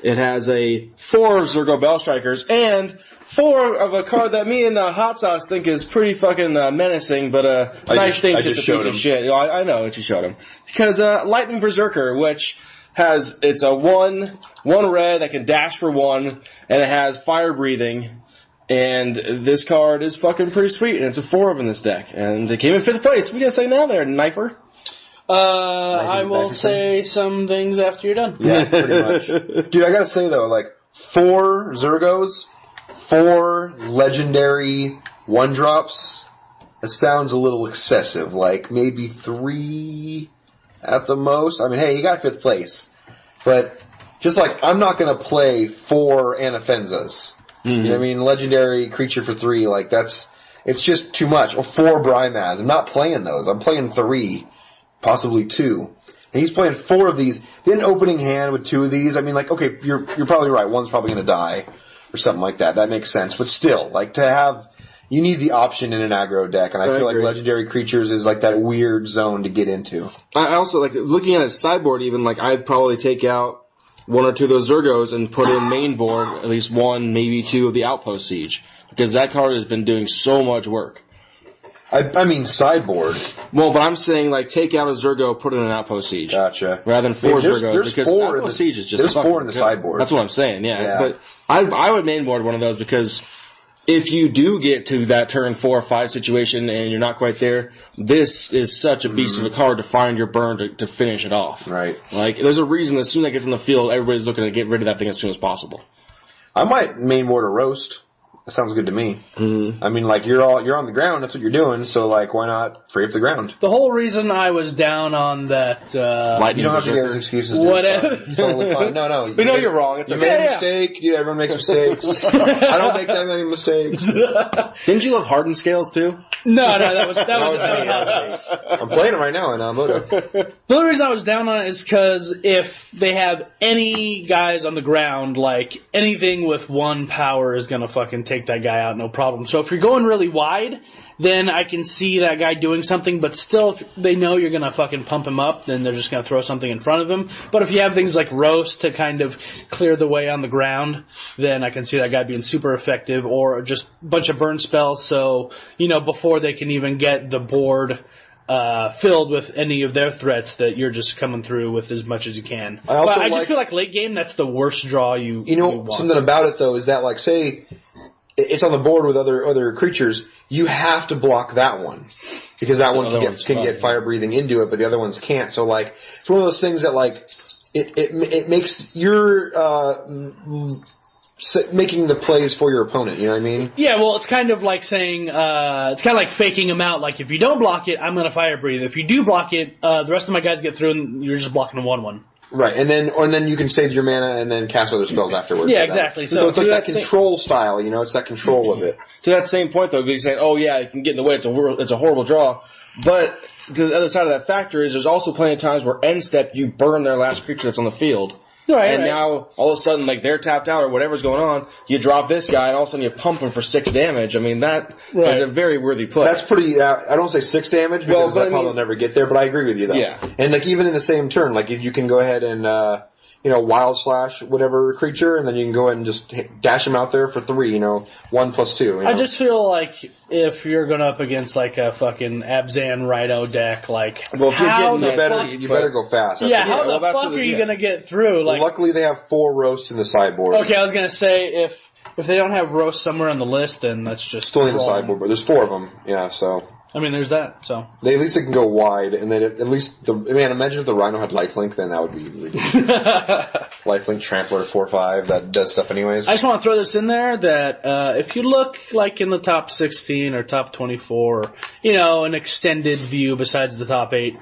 It has 4 Zergo Bellstrikers and 4 of a card that me and Hot Sauce think is pretty fucking menacing, but Knife thinks it's a piece of shit. I know what you showed him. Because Lightning Berserker, which it's a 1 red that can dash for 1, and it has fire breathing, and this card is fucking pretty sweet, and it's a 4 of in this deck, and it came in 5th place. What are you gonna say now there, Knifer? I will say some things after you're done. Yeah, pretty much. Dude, I gotta say though, 4 Zergos, 4 legendary 1-drops, that sounds a little excessive. Maybe 3 at the most. Hey, he got 5th place. But, just I'm not gonna play 4 Anafenzas. Mm-hmm. You know what I mean? Legendary creature for 3, it's just too much. Or 4 Brimaz. I'm not playing those. I'm playing 3. Possibly 2. And he's playing 4 of these. In opening hand with 2 of these, okay, you're probably right. One's probably going to die or something like that. That makes sense. But still, you need the option in an aggro deck, and I feel like legendary creatures is that weird zone to get into. I also looking at his sideboard. Even I'd probably take out 1 or 2 of those Zergos and put in main board at least 1, maybe 2 of the Outpost Siege, because that card has been doing so much work. I mean sideboard. Well, but I'm saying take out a Zergo, put in an Outpost Siege. Gotcha. Rather than 4 Zergos, because 4 Outpost Siege is just there's 4 in the sideboard. That's what I'm saying. Yeah. But I would mainboard one of those, because if you do get to that turn 4 or 5 situation and you're not quite there, this is such a beast of a card to find your burn to finish it off. Right. There's a reason as soon as it gets on the field, everybody's looking to get rid of that thing as soon as possible. I might mainboard a Roast. That sounds good to me. Mm-hmm. You're on the ground, that's what you're doing, so why not free up the ground? The whole rereason I was down on that, you don't have to give us excuses. Whatever. Totally fine. No. We know you're wrong. It's okay. You made a mistake. Yeah, everyone makes mistakes. I don't make that many mistakes. Didn't you love Hardened Scales too? No, that was I'm playing it right now in Moto. The only reason I was down on it is because if they have any guys on the ground, anything with 1 power is gonna fucking take that guy out, no problem. So if you're going really wide, then I can see that guy doing something, but still, if they know you're gonna fucking pump him up, then they're just gonna throw something in front of him. But if you have things like Roast to kind of clear the way on the ground, then I can see that guy being super effective, or just a bunch of burn spells, so, before they can even get the board filled with any of their threats, that you're just coming through with as much as you can. I just feel late game, that's the worst draw you want. Something about it, though, is that, say, it's on the board with other creatures, you have to block that one. Because that one can get fire breathing into it, but the other ones can't. So like, it's one of those things that like, it makes your, making the plays for your opponent, you know what I mean? Yeah, well, it's kind of like saying, it's kind of like faking them out. Like, if you don't block it, I'm going to fire breathe. If you do block it, the rest of my guys get through and you're just blocking the 1/1. Right, and then you can save your mana and then cast other spells afterwards. Yeah, exactly. So it's like that control style, you know, it's that control of it. To that same point though, you're saying, oh yeah, you can get in the way, it's a horrible draw. But to the other side of that factor is there's also plenty of times where end step you burn their last creature that's on the field. Right, now, all of a sudden, like, they're tapped out or whatever's going on, you drop this guy, and all of a sudden you pump him for 6 damage. I mean, that is a very worthy play. That's pretty, I don't say 6 damage, because that probably will never get there, but I agree with you, though. Yeah. And, like, even in the same turn, like, if you can go ahead and, wild slash whatever creature, and then you can go ahead and just dash him out there for 3, 1 plus 2. You know? I just feel like if you're going up against like a fucking Abzan Rhino deck, like, well, if you're getting you better go fast. Yeah, how the fuck are you going to get through? Like, luckily they have 4 roasts in the sideboard. Okay, I was going to say if they don't have roast somewhere on the list, then that's just still in the sideboard, but there's 4 of them. Yeah, so. I mean, there's that, so. At least they can go wide, and then at least imagine if the Rhino had lifelink, then that would be ridiculous. Lifelink, Trampler, 4/5, that does stuff anyways. I just want to throw this in there that, if you look like in the top 16 or top 24, an extended view besides the top 8,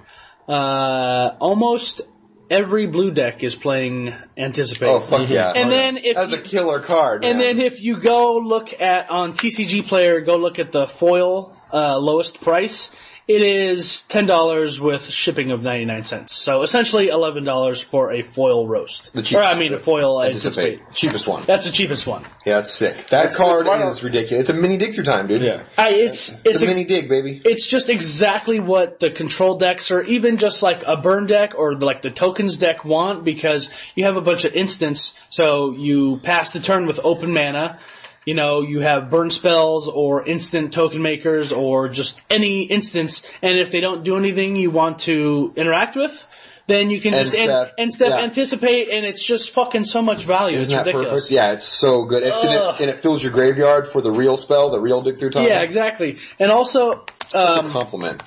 almost every blue deck is playing Anticipate. Oh, fuck yeah. And then that's a killer card, man. And then if you go look on TCG Player, go look at the foil, lowest price. It is $10 with shipping of 99 cents. So essentially $11 for a foil roast. The cheapest. Foil Anticipate. Cheapest one. That's the cheapest one. Yeah, it's sick. That card is ridiculous. It's a mini dig through time, dude. Yeah. It's a mini dig, baby. It's just exactly what the control decks or even just like a burn deck or like the tokens deck want, because you have a bunch of instants. So you pass the turn with open mana. You have burn spells or instant token makers or just any instance, and if they don't do anything you want to interact with, then you can just anticipate, and it's just fucking so much value. Isn't it's that ridiculous. Perfect? Yeah, it's so good. And it fills your graveyard for the real spell, the real dig through time. Yeah, exactly. And also, it's a compliment.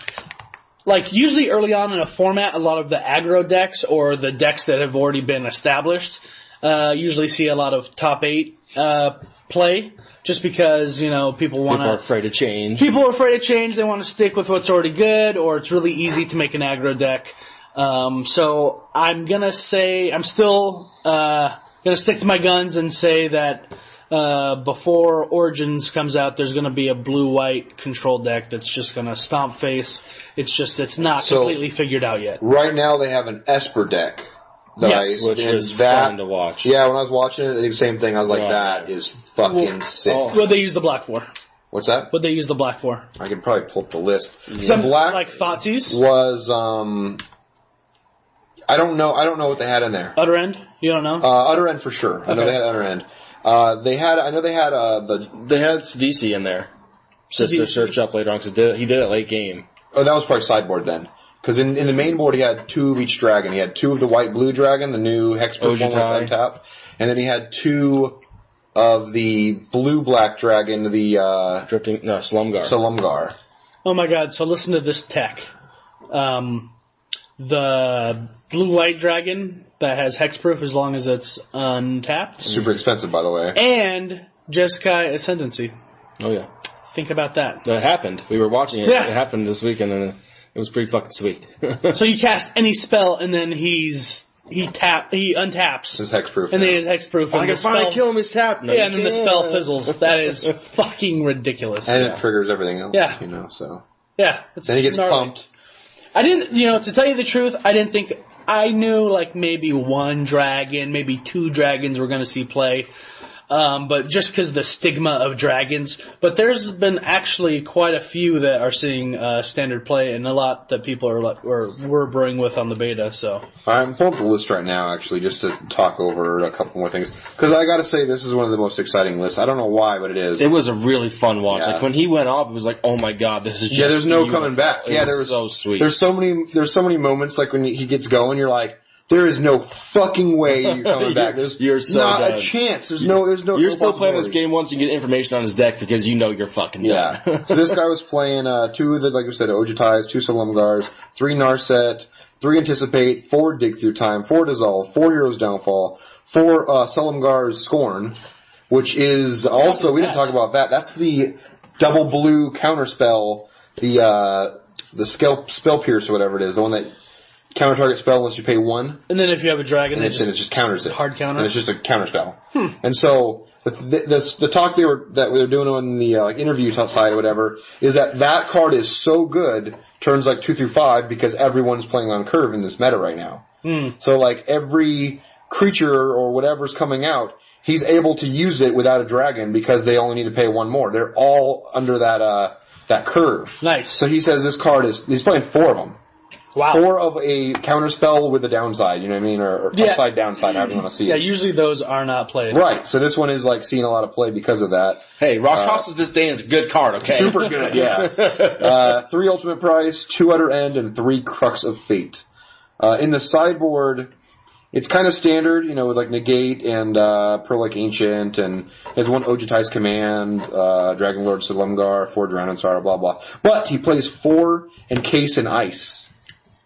Like, usually early on in a format, a lot of the aggro decks or the decks that have already been established usually see a lot of top 8 play, just because, people are afraid to change. People are afraid to change. They want to stick with what's already good, or it's really easy to make an aggro deck. So I'm gonna say, I'm still gonna stick to my guns and say that before Origins comes out, there's gonna be a blue-white control deck that's just gonna stomp face. It's not completely figured out yet. Right now they have an Esper deck. Which was fun to watch. Yeah, when I was watching it, the same thing. I was like, that is fucking sick. What they use the black for? What's that? What they use the black for? I can probably pull up the list. Some black, like Thoughtseize? Was, I don't know what they had in there. Utter End? You don't know? Utter End for sure. I know they had Utter End. They had DC in there. Just to search up later on, because he did it late game. Oh, that was probably sideboard then. Because in the main board, he had 2 of each dragon. He had 2 of the white-blue dragon, the new Hexproof one was untapped. And then he had 2 of the blue-black dragon, the Slumgar. Oh my god, so listen to this tech. The blue-white dragon that has Hexproof as long as it's untapped. Super expensive, by the way. And Jeskai Ascendancy. Oh, yeah. Think about that. That happened. We were watching it. Yeah. It happened this weekend, and it was pretty fucking sweet. So you cast any spell, and then he untaps. His Hexproof. And then his Hexproof. I can finally kill him, he's tapped. No, and then the spell fizzles. That is fucking ridiculous. And it triggers everything else. Yeah. So. Yeah. Then he gets pumped. I didn't, to tell you the truth, I knew like maybe 1 dragon, maybe 2 dragons were going to see play. But just because of the stigma of dragons. But there's been actually quite a few that are seeing standard play, and a lot that people were brewing with on the beta. So I'm pulling up the list right now, actually, just to talk over a couple more things. Because I got to say, this is one of the most exciting lists. I don't know why, but it is. It was a really fun watch. Yeah. Like when he went off, it was like, oh my god, this is just there's no coming back. It was so sweet. There's so many moments like when he gets going, you're like, there is no fucking way you're coming back. There's You're so not done. a chance. There's no. You're still playing this possibility. game once you get information on his deck because you know you're fucking Yeah. done. So this guy was playing 2 of the, like we said, Ojutais, 2 Silumgars, 3 Narset, 3 Anticipate, 4 Dig Through Time, 4 Dissolve, 4 Heroes Downfall, 4 Silumgar's Scorn, which is also, we didn't talk about that. That's the double blue counterspell, the spell pierce or whatever it is, the one that counter target spell unless you pay 1. And then if you have a dragon, And it just counters it. Hard counter. And it's just a counter spell. And so the talk they were doing on the interview side or whatever is that card is so good, turns like 2 through 5 because everyone's playing on curve in this meta right now. So like every creature or whatever's coming out, he's able to use it without a dragon because they only need to pay 1 more. They're all under that curve. Nice. So he says this card he's playing 4 of them. Wow. 4 of a counterspell with a downside, you know what I mean? Or upside, downside, however you want to see it. Yeah, usually those are not played. Right, so this one is like seeing a lot of play because of that. Hey, Rakshas's Disdain is a good card, okay? Super good, yeah. 3 Ultimate Price, 2 Utter End, and 3 Crux of Fate. In the sideboard, it's kind of standard, with like Negate and Pearl-like Ancient, and has 1 Ojutai's Command, Dragon Lord Silumgar, 4 Drowned Star, blah blah. But he plays 4 Encase in Ice.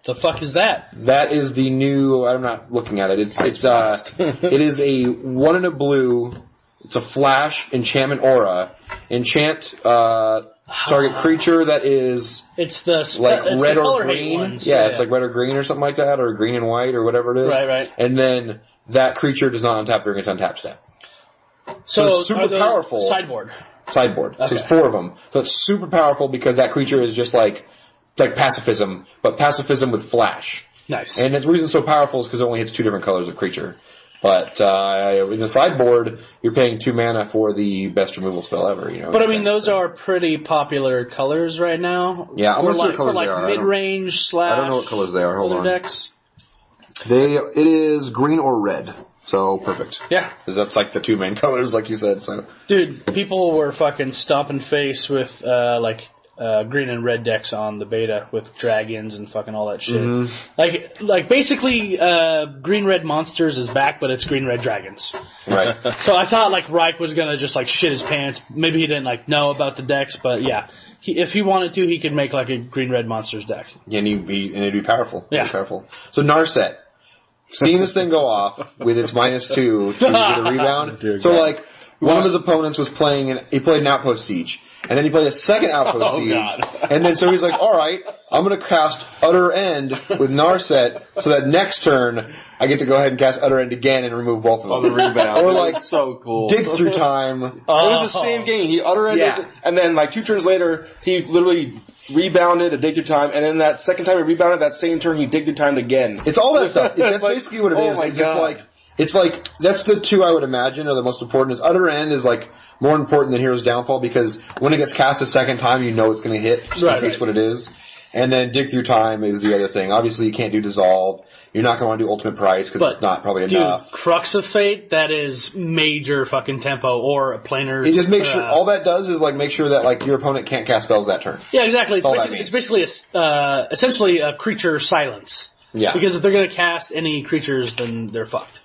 The fuck is that? That is the new. I'm not looking at it. It is a 1 and a blue. It's a flash enchantment aura. Enchant target creature that is It's the like it's red the or color hate green. ones. Yeah, it's like red or green or something like that, or green and white or whatever it is. Right. And then that creature does not untap during its untap step. So it's super are those powerful. Sideboard. Sideboard. So it's 4 of them. So it's super powerful because that creature is just like pacifism, but pacifism with flash. Nice. And its reason it's so powerful is because it only hits 2 different colors of creature. But in the sideboard, you're paying 2 mana for the best removal spell ever. But I mean, those are pretty popular colors right now. Yeah, I'm gonna see what colors for they are. Mid-range / I don't know what colors they are. Hold other on. decks. It is green or red. So perfect. Yeah. Because that's like the 2 main colors, like you said. So Dude, people were fucking stomping face with green and red decks on the beta with dragons and fucking all that shit. Mm-hmm. Like basically, green red monsters is back, but it's green red dragons. right. So I thought like Ryke was gonna just like shit his pants. Maybe he didn't know about the decks, but yeah, if he wanted to, he could make like a green red monsters deck. And it'd be powerful. Yeah. It'd be powerful. So Narset. Seeing this thing go off with its -2 to get a rebound. So like one of his opponents was playing he played an Outpost Siege. And then he played a second Outpost Siege. God. And then so he's like, alright, I'm gonna cast Utter End with Narset so that next turn I get to go ahead and cast Utter End again and remove both of them. On the rebound. Or like so cool. Dig Through Time. It was the same game. He utter-ended, and then like 2 turns later, he literally rebounded a dig through time, and then that second time he rebounded, that same turn he dig through time again. It's all that stuff. That's like, basically what it oh is. my God. It's like that's the 2 I would imagine are the most important. Is Utter End is like more important than Hero's Downfall because when it gets cast a second time, you know it's going to hit just in case what it is. And then Dig Through Time is the other thing. Obviously, you can't do Dissolve. You're not going to want to do Ultimate Price because it's not probably enough. Crux of Fate, that is major fucking tempo or a planar. It just makes sure all that does is like make sure that like your opponent can't cast spells that turn. Yeah, exactly. It's basically essentially a creature silence. Yeah. Because if they're going to cast any creatures, then they're fucked.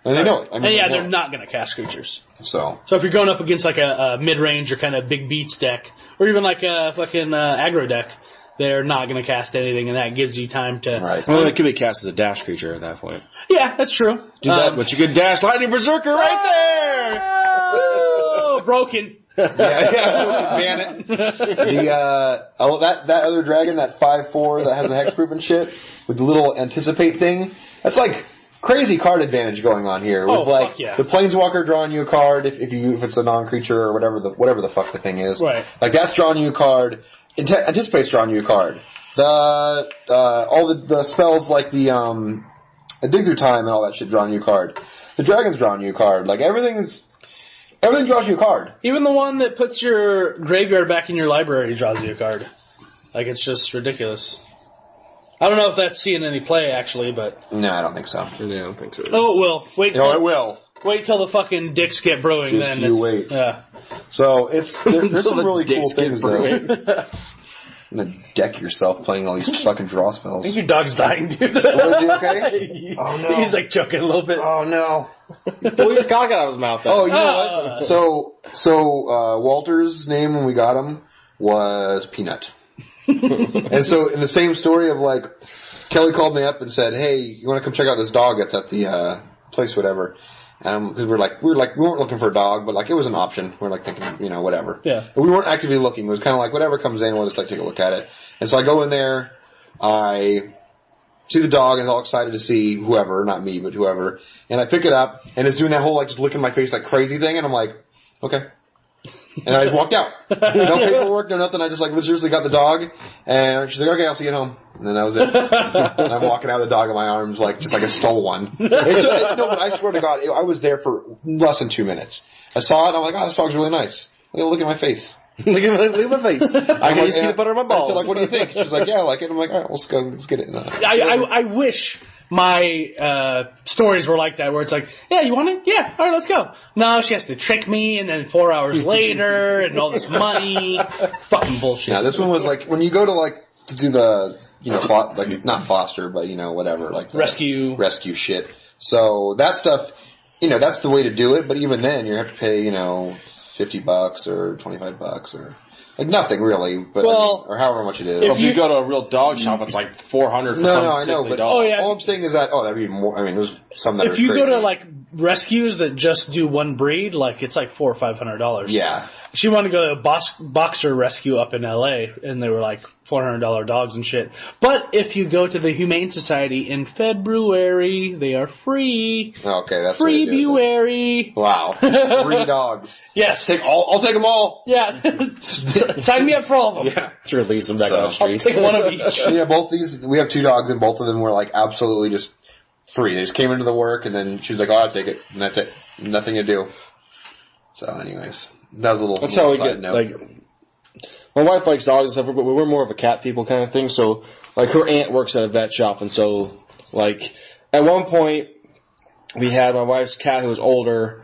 And they know it. I mean, they're not going to cast creatures. So if you're going up against like a mid-range or kind of big beats deck, or even like a fucking aggro deck, they're not going to cast anything, and that gives you time to. Right. Well, it could be cast as a dash creature at that point. Yeah, that's true. Do that, but you could dash Lightning Berserker right there. Oh, broken. ban it. That other dragon, that 5/4 that has the hexproof and shit with the little anticipate thing. That's like crazy card advantage going on here. With fuck yeah. The Planeswalker drawing you a card if it's a non-creature or whatever the fuck the thing is. Right. Like that's drawing you a card. Anticipate's drawing you a card. All the spells like the Dig Through Time and all that shit drawing you a card. The Dragon's drawing you a card. Like everything draws you a card. Even the one that puts your graveyard back in your library draws you a card. Like it's just ridiculous. I don't know if that's seeing any play actually, but No, I don't think so. Yeah, I don't think so. oh, it will. Wait. No, it will. Wait till the fucking dicks get brewing. Just then you wait. Yeah. So there's some really cool things though. You're gonna deck yourself playing all these fucking draw spells. I think your dog's dying, dude. Was he okay? Oh no. He's like choking a little bit. Oh no. Pull your cock out of his mouth. Then. Oh, you know what? So Walter's name when we got him was Peanut. And so in the same story of like, Kelly called me up and said, "Hey, you want to come check out this dog that's at the place, whatever?" Because we weren't looking for a dog, but like it was an option. We're like thinking, whatever. Yeah. But we weren't actively looking. It was kind of like whatever comes in, we'll just like take a look at it. And so I go in there, I see the dog and all excited to see whoever, not me, but whoever. And I pick it up and it's doing that whole like just licking my face like crazy thing, and I'm like, okay. And I just walked out. No paperwork, no nothing. I just like legitimately got the dog, and she's like, "Okay, I'll see you at home." And then that was it. And I'm walking out with the dog in my arms, like just like I stole one. No, but I swear to God, I was there for less than 2 minutes. I saw it, and I'm like, "Oh, this dog's really nice. Look at my face." Look at my face. I can use peanut butter on my balls. I said, like, "What do you think?" She's like, "Yeah, I like it." I'm like, "All right, let's go. Let's get it." I wish my stories were like that, where it's like, yeah, you want it? Yeah, all right, let's go. No, she has to trick me, and then 4 hours later, and all this money. Fucking bullshit. Yeah, this one was like, when you go to like, to do the, like, not foster, but whatever, like rescue shit. So that stuff, that's the way to do it, but even then, you have to pay, $50 or $25 or like nothing really, but or however much it is. If you go to a real dog shop, it's like $400 for some I know, but dog. all I'm saying is that that'd be more. I mean, there's some that. If you go to like rescues that just do one breed, like it's like $400 or $500. Yeah. She wanted to go to a boxer rescue up in LA, and they were like $400 dogs and shit. But if you go to the Humane Society in February, they are free. Okay, that's February. Wow, 3 dogs. Yes, I'll take them all. Yeah, sign me up for all of them. Yeah, to release them back on the streets. I'll take one of each. Yeah, both these, we have 2 dogs, and both of them were like absolutely just free. They just came into the work, and then she was like, "Oh, I'll take it," and that's it. Nothing to do. So, anyways. That was a little. That's how we get like. My wife likes dogs and stuff, but we're more of a cat people kind of thing. So, like, her aunt works at a vet shop, and so, like, at one point, we had my wife's cat who was older,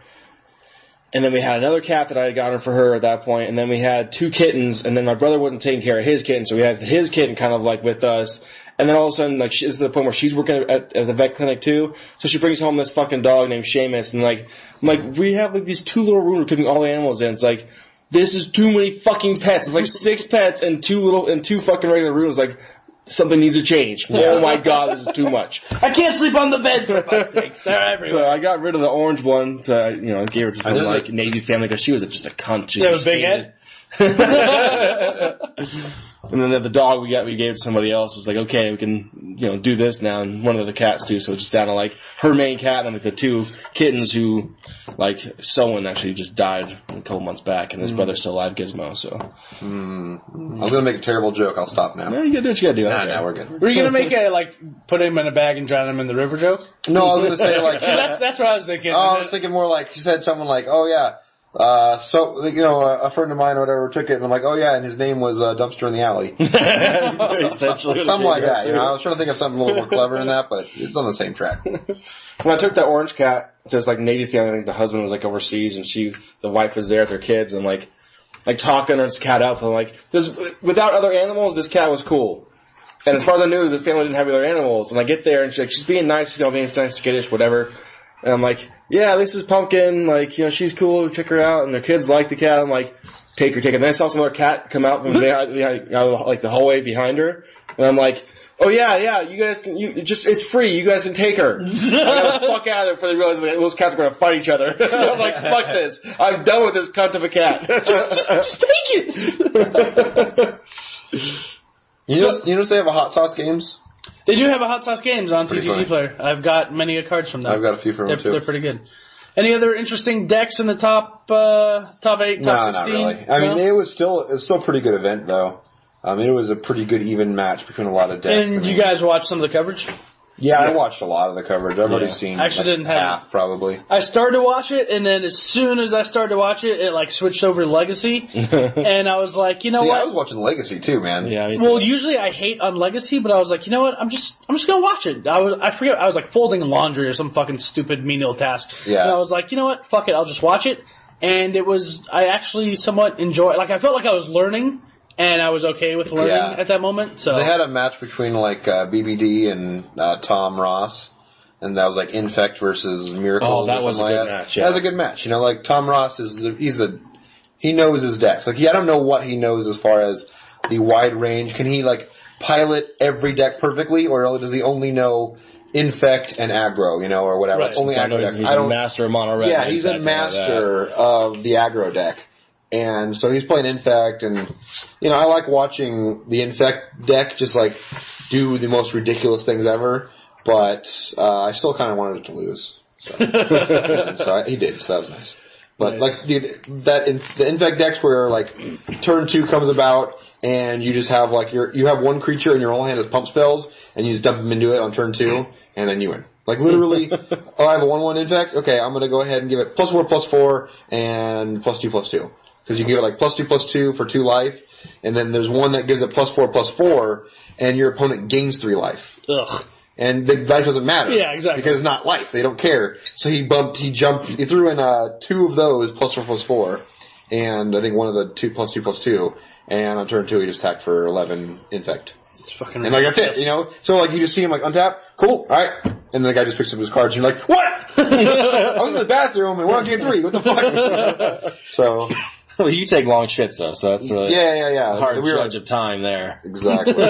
and then we had another cat that I had gotten for her at that point, and then we had 2 kittens, and then my brother wasn't taking care of his kitten, so we had his kitten kind of like with us. And then all of a sudden, like, this is the point where she's working at the vet clinic too. So she brings home this fucking dog named Seamus, and like, we have like these 2 little rooms we're keeping all the animals in. It's like, this is too many fucking pets. It's like 6 pets and 2 fucking regular rooms. Like, something needs to change. Oh my God, this is too much. I can't sleep on the bed for fuck's sakes. They're everywhere. So I got rid of the orange one. So I, gave her to some like Navy family because she was just a cunt. She was big head. And then the dog we gave to somebody else was like, okay, we can, do this now. And one of the cats too. So it's just down to like her main cat and like the 2 kittens who, like, someone actually just died a couple months back, and his brother's still alive, Gizmo. So. I was gonna make a terrible joke. I'll stop now. No, you gotta do what you gotta do. Nah, we're good. Were you gonna make a put him in a bag and drown him in the river joke? No, I was gonna say like. that's what I was thinking. Oh, I was thinking more like she said something like, "Oh yeah." A friend of mine or whatever took it, and I'm like, "Oh yeah," and his name was Dumpster in the Alley. Something like that. I was trying to think of something a little more clever than that, but it's on the same track. When I took that orange cat to this like Navy family, I think the husband was like overseas, and the wife was there with their kids, and like talking this cat up, and like without other animals, this cat was cool. And as far as I knew, this family didn't have other animals. And I get there, and she's being nice, being nice, skittish, whatever. And I'm like, yeah, this is Pumpkin. Like, she's cool. Check her out. And their kids like the cat. I'm like, take her. And then I saw some other cat come out from behind, like the hallway behind her. And I'm like, oh yeah, you guys can, it's free. You guys can take her. I got the fuck out of there before they realize that those cats are going to fight each other. I'm like, fuck this. I'm done with this cunt of a cat. just take it. You know they have a hot sauce games? They do have a hot sauce games on Pretty TCG funny. Player. I've got many cards from them. I've got a few from them too. They're pretty good. Any other interesting decks in the top 8, top 16? Not really. I mean, it was still a pretty good event though. It was a pretty good even match between a lot of decks. And you guys watched some of the coverage? Yeah, I watched a lot of the coverage. I've already seen I actually didn't have half, probably. I started to watch it, and then as soon as I started to watch it, it switched over to Legacy, and I was like, you know what? I was watching Legacy too, man. Yeah. Well, usually I hate on Legacy, but I was like, you know what? I'm just gonna watch it. I forget. I was like folding laundry or some fucking stupid menial task. Yeah. And I was like, you know what? Fuck it. I'll just watch it. And I actually somewhat enjoyed. I felt like I was learning. and I was okay with learning at that moment. So they had a match between like BBD and Tom Ross, and that was like Infect versus Miracle. Oh, that was a good match. Yeah. That was a good match. You know, like Tom Ross he knows his decks. Like I don't know what he knows as far as the wide range. Can he like pilot every deck perfectly, or does he only know Infect and aggro, you know, or whatever? Right. Only aggro decks. He's a master of mono red. Yeah, he's a master of the aggro deck. And so he's playing Infect, and, you know, I like watching the Infect deck just, like, do the most ridiculous things ever, but I still kind of wanted it to lose. So, he did, so that was nice. But, like, dude, the Infect decks where, like, turn 2 comes about, and you just have, like, you have one creature in your whole hand as pump spells, and you just dump them into it on turn 2, and then you win. Like, literally, I have a 1/1 Infect, okay, I'm gonna go ahead and give it +4/+4, and +2/+2. Because you give it, like, +2/+2 for 2 life, and then there's one that gives it +4/+4, and your opponent gains 3 life. Ugh. And the life doesn't matter. Yeah, exactly. Because it's not life. They don't care. So he threw in 2 of those +4/+4, and I think one of the 2 +2/+2, and on turn 2 he just attacked for 11 Infect. It's fucking and like that's it, you know? So like you just see him like untap, cool, alright. And the guy just picks up his cards and you're like, what? I was in the bathroom and we're on game 3, what the fuck? So. Well, you take long shits though, so that's really yeah. hard judge of time there. Exactly.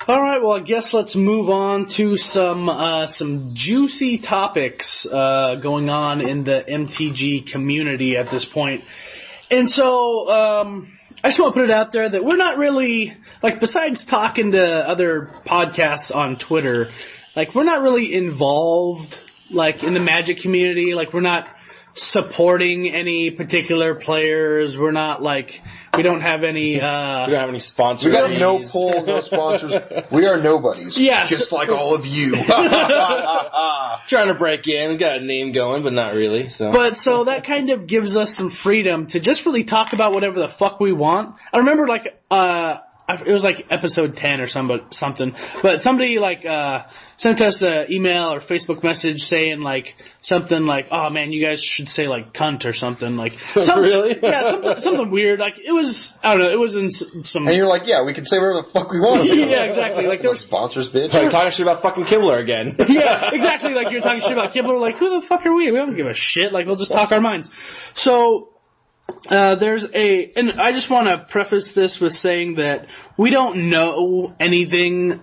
All right, well, I guess let's move on to some juicy topics going on in the MTG community at this point. And so I just want to put it out there that we're not really, like, besides talking to other podcasts on Twitter, like, we're not really involved, like, in the Magic community. Like, we're not supporting any particular players. We're not, like, we don't have any, we don't have any sponsors. We got no pull, no sponsors. We are nobodies. Yeah. Just like all of you. Trying to break in. We got a name going, but not really. But so that kind of gives us some freedom to just really talk about whatever the fuck we want. I remember, like, it was like episode 10 or something, but somebody like sent us an email or Facebook message saying like something like, "Oh man, you guys should say like cunt or something like." Really? Yeah, something weird. Like it was, I don't know, it was in some. And you're like, yeah, we can say whatever the fuck we want. Yeah, exactly. Like there was sponsors, bitch. Like talking shit about fucking Kibler again. Yeah, exactly. Like you're talking shit about Kibler. Like who the fuck are we? We don't give a shit. Like we'll just talk our minds. So. And I just want to preface this with saying that we don't know anything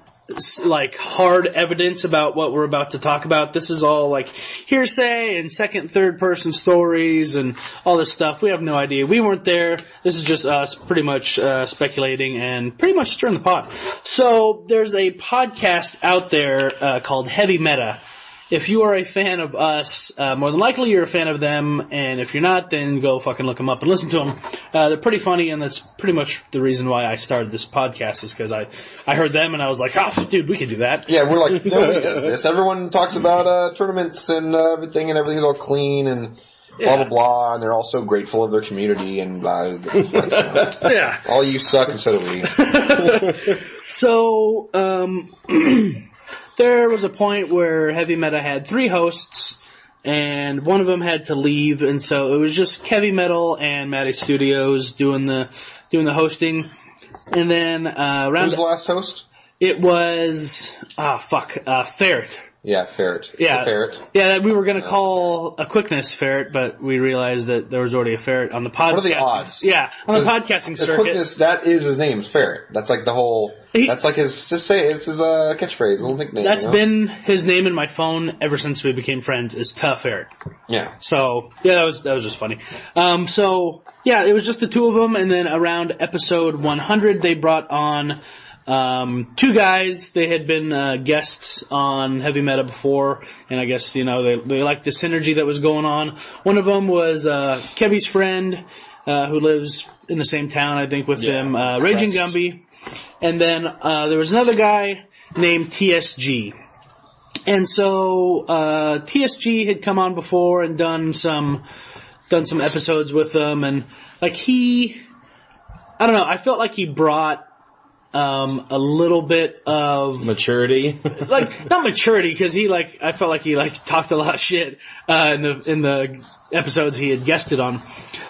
like hard evidence about what we're about to talk about. This is all like hearsay and second, third person stories and all this stuff. We have no idea. We weren't there. This is just us pretty much speculating and pretty much stirring the pot. So there's a podcast out there called Heavy Meta. If you are a fan of us, more than likely you're a fan of them, and if you're not, then go fucking look them up and listen to them. They're pretty funny, and that's pretty much the reason why I started this podcast, is because I heard them, and I was like, oh, dude, we could do that. Yeah, we're like, nobody does this. Everyone talks about tournaments and everything, and everything's all clean, and blah, blah, blah, and they're all so grateful of their community, and blah, yeah. All you suck, and so do we. So, there was a point where Heavy Meta had 3 hosts, and one of them had to leave, and so it was just Heavy Metal and Matty Studios doing the hosting. And then Who was the last host? It was Ferret. Yeah, Ferret. Yeah, the Ferret. Yeah, we were going to call a Quickness Ferret, but we realized that there was already a Ferret on the podcasting. What are the odds? Yeah, on the podcasting circuit. Quickness, that is his name, Ferret. That's like the whole. That's like his. Just say it's his catchphrase, little nickname. That's been his name in my phone ever since we became friends. Is Tough Ferret. Yeah. So yeah, that was just funny. So yeah, it was just the 2 of them, and then around episode 100, they brought on 2 guys. They had been guests on Heavy Meta before, and I guess, you know, they liked the synergy that was going on. One of them was Kevy's friend, who lives in the same town, I think, with them, Raging Gumby. And then there was another guy named TSG. And so TSG had come on before and done some episodes with them, and like I don't know, I felt like he brought a little bit of maturity. Like, not maturity, because I felt like he talked a lot of shit in the episodes he had guested on.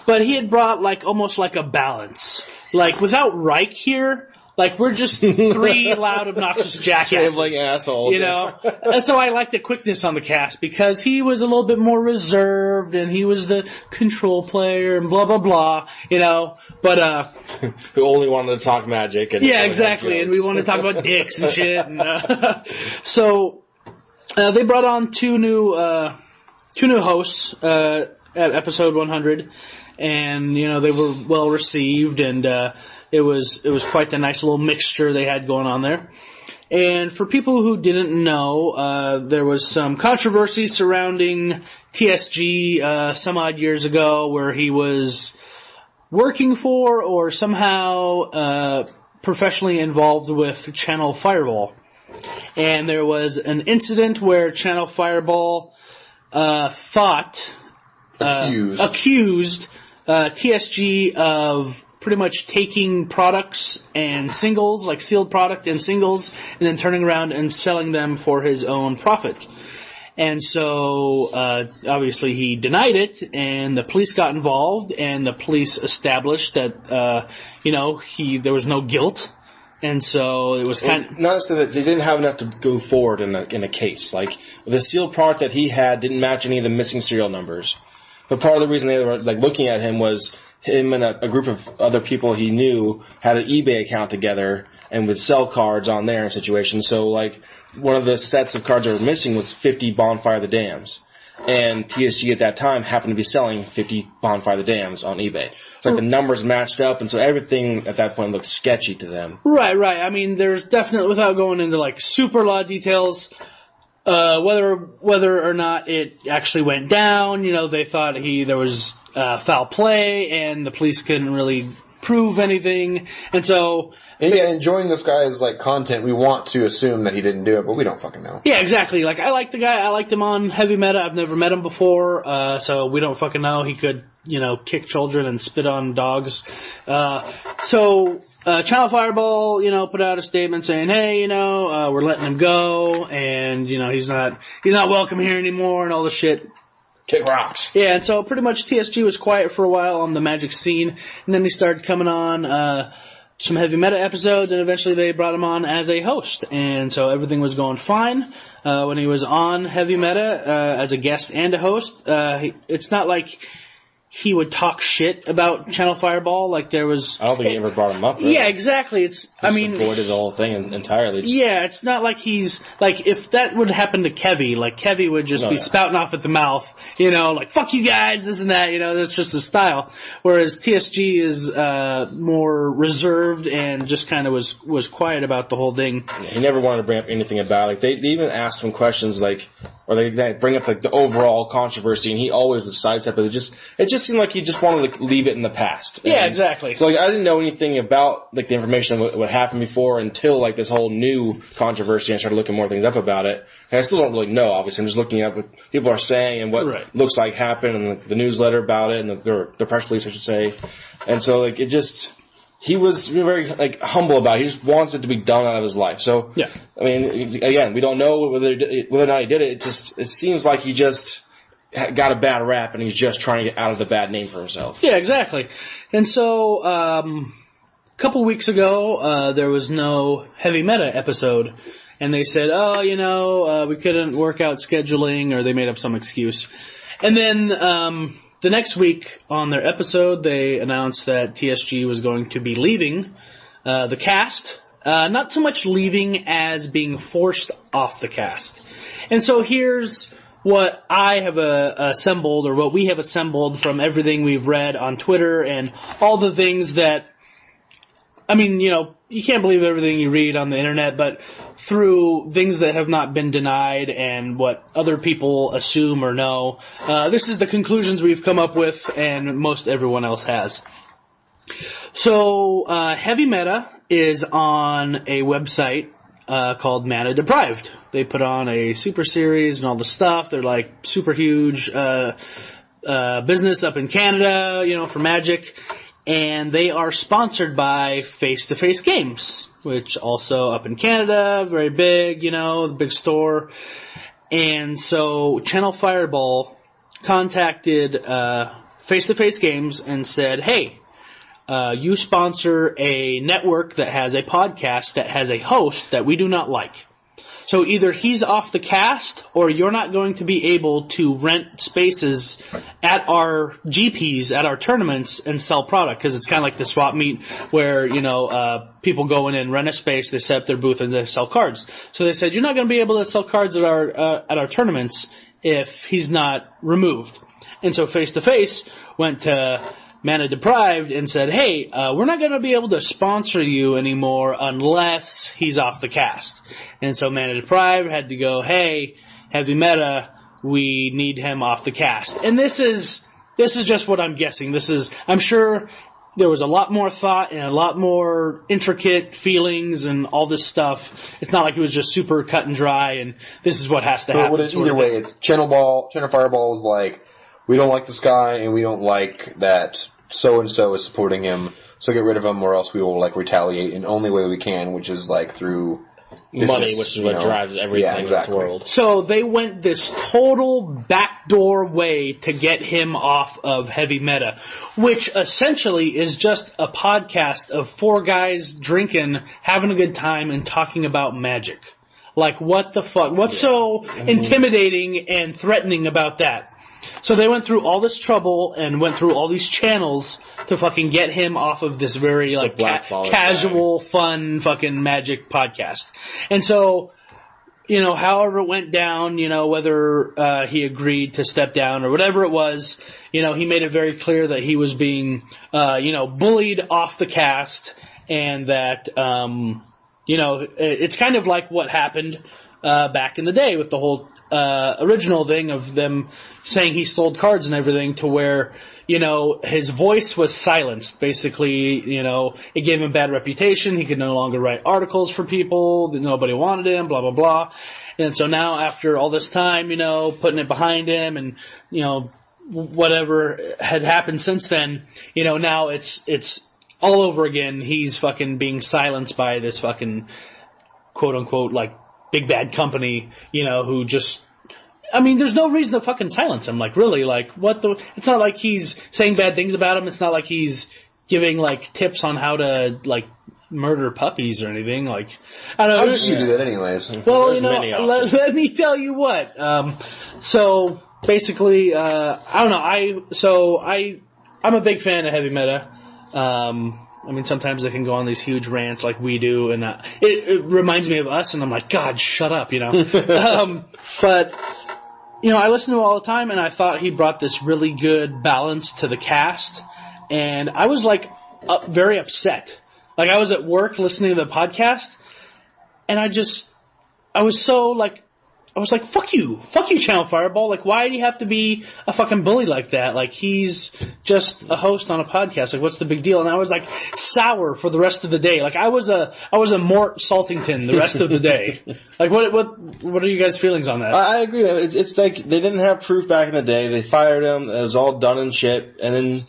But he had brought almost like a balance. like without Ryke here, like we're just three loud, obnoxious jackasses. Like assholes. You know? And so I like the quickness on the cast because he was a little bit more reserved and he was the control player and blah, blah, blah, you know. But, who only wanted to talk magic. And yeah, exactly. And we wanted to talk about dicks and shit. And, so, they brought on two new hosts, at episode 100. And, you know, they were well received and, it was quite the nice little mixture they had going on there. And for people who didn't know, there was some controversy surrounding TSG, some odd years ago where he was working for or somehow, professionally involved with Channel Fireball. And there was an incident where Channel Fireball, accused TSG of pretty much taking products and singles, like sealed product and singles, and then turning around and selling them for his own profit. And so, obviously he denied it, and the police got involved, and the police established that, you know, there was no guilt. And so it was kind of... Not so that they didn't have enough to go forward in a case. Like, the sealed product that he had didn't match any of the missing serial numbers. But part of the reason they were like looking at him was him and a group of other people he knew had an eBay account together and would sell cards on there in situations. So, like, one of the sets of cards that were missing was 50 Bonfire the Dams. And TSG at that time happened to be selling 50 Bonfire the Dams on eBay. It's like the numbers matched up, and so everything at that point looked sketchy to them. Right. I mean, there's definitely, without going into, like, super lot of details, whether or not it actually went down, you know, they thought there was foul play, and the police couldn't really prove anything, and so... And yeah, enjoying this guy's, like, content, we want to assume that he didn't do it, but we don't fucking know. Yeah, exactly. Like, I like the guy, I liked him on Heavy Meta, I've never met him before, so we don't fucking know. He could, you know, kick children and spit on dogs. Channel Fireball, you know, put out a statement saying, hey, you know, we're letting him go, and, you know, he's not welcome here anymore, and all this shit. Kick rocks. Yeah, and so pretty much TSG was quiet for a while on the Magic scene, and then he started coming on, some Heavy Meta episodes, and eventually they brought him on as a host, and so everything was going fine. When he was on Heavy Meta, as a guest and a host, it's not like he would talk shit about Channel Fireball, like there was... I don't think he ever brought him up, really. Yeah, exactly. Avoided the whole thing entirely. Yeah, it's not like he's... Like, if that would happen to Kevy, like, Kevy would just be spouting off at the mouth, you know, like, fuck you guys, this and that, you know, that's just his style. Whereas TSG is, more reserved and just kind of was quiet about the whole thing. Yeah, he never wanted to bring up anything about it. Like, they even asked him questions, like, or they bring up, like, the overall controversy, and he always would sidestep it. It just seemed like he just wanted to leave it in the past. Yeah, exactly. So, like, I didn't know anything about, like, the information of what happened before until, like, this whole new controversy, and I started looking more things up about it. And I still don't really know, obviously. I'm just looking at what people are saying and what looks like happened, and the newsletter about it, and the press release, I should say. And so, like, he was very, like, humble about it. He just wants it to be done out of his life. So, yeah. I mean, again, we don't know whether or not he did it. It seems like he just got a bad rap, and he's just trying to get out of the bad name for himself. Yeah, exactly. And so, a couple weeks ago, there was no Heavy Meta episode, and they said, oh, you know, we couldn't work out scheduling, or they made up some excuse. And then, the next week on their episode, they announced that TSG was going to be leaving, the cast. Not so much leaving as being forced off the cast. And so here's what I have assembled, or what we have assembled from everything we've read on Twitter and all the things that, I mean, you know, you can't believe everything you read on the internet, but through things that have not been denied and what other people assume or know, this is the conclusions we've come up with, and most everyone else has. So, Heavy Meta is on a website called Mana Deprived. They put on a super series and all the stuff. They're like super huge business up in Canada, you know, for Magic. And they are sponsored by Face to Face Games, which also up in Canada, very big, you know, the big store. And so Channel Fireball contacted Face to Face Games and said, hey, you sponsor a network that has a podcast that has a host that we do not like. So either he's off the cast, or you're not going to be able to rent spaces at our GPs, at our tournaments, and sell product. Because it's kind of like the swap meet where, people go in and rent a space, they set up their booth, and they sell cards. So they said, you're not going to be able to sell cards at our tournaments if he's not removed. And so Face to Face went to Mana Deprived and said, hey, we're not going to be able to sponsor you anymore unless he's off the cast. And so Mana Deprived had to go, hey, Heavy Meta, we need him off the cast. And this is just what I'm guessing. I'm sure there was a lot more thought and a lot more intricate feelings and all this stuff. It's not like it was just super cut and dry and this is what has to happen. Either way, it's Channel Fireball is like, we don't like this guy, and we don't like that so-and-so is supporting him, so get rid of him, or else we will, retaliate in the only way we can, which is, through money, which is what drives everything in this world. So they went this total backdoor way to get him off of Heavy Meta, which essentially is just a podcast of 4 guys drinking, having a good time, and talking about magic. What the fuck? What's so intimidating and threatening about that? So they went through all this trouble and went through all these channels to fucking get him off of this very casual, fun fucking magic podcast. And so, however it went down, whether he agreed to step down or whatever it was, he made it very clear that he was being, bullied off the cast, and that, it's kind of like what happened back in the day with the whole original thing of them saying he stole cards and everything, to where, his voice was silenced. Basically, it gave him a bad reputation. He could no longer write articles for people. Nobody wanted him, blah, blah, blah. And so now, after all this time, putting it behind him and, whatever had happened since then, now it's all over again. He's fucking being silenced by this fucking quote unquote, big bad company, who just, there's no reason to fucking silence him. Really, it's not like he's saying bad things about him. It's not like he's giving, tips on how to, murder puppies or anything. I don't know. How do you do that anyways? Well, let me tell you what. So, basically, I don't know. I'm a big fan of Heavy Meta. Sometimes they can go on these huge rants like we do, and it reminds me of us, and I'm like, God, shut up, But, I listen to him all the time, and I thought he brought this really good balance to the cast, and I was, very upset. I was at work listening to the podcast, and I was like, fuck you, Channel Fireball. Why do you have to be a fucking bully like that? He's just a host on a podcast. What's the big deal? And I was sour for the rest of the day. I was a Mort Saltington the rest of the day. What are you guys' feelings on that? I agree. It's they didn't have proof back in the day. They fired him. It was all done and shit. And then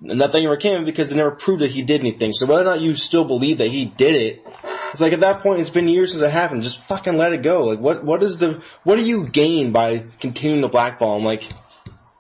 nothing ever came because they never proved that he did anything. So whether or not you still believe that he did it, it's at that point, it's been years since it happened. Just fucking let it go. What do you gain by continuing to blackball him?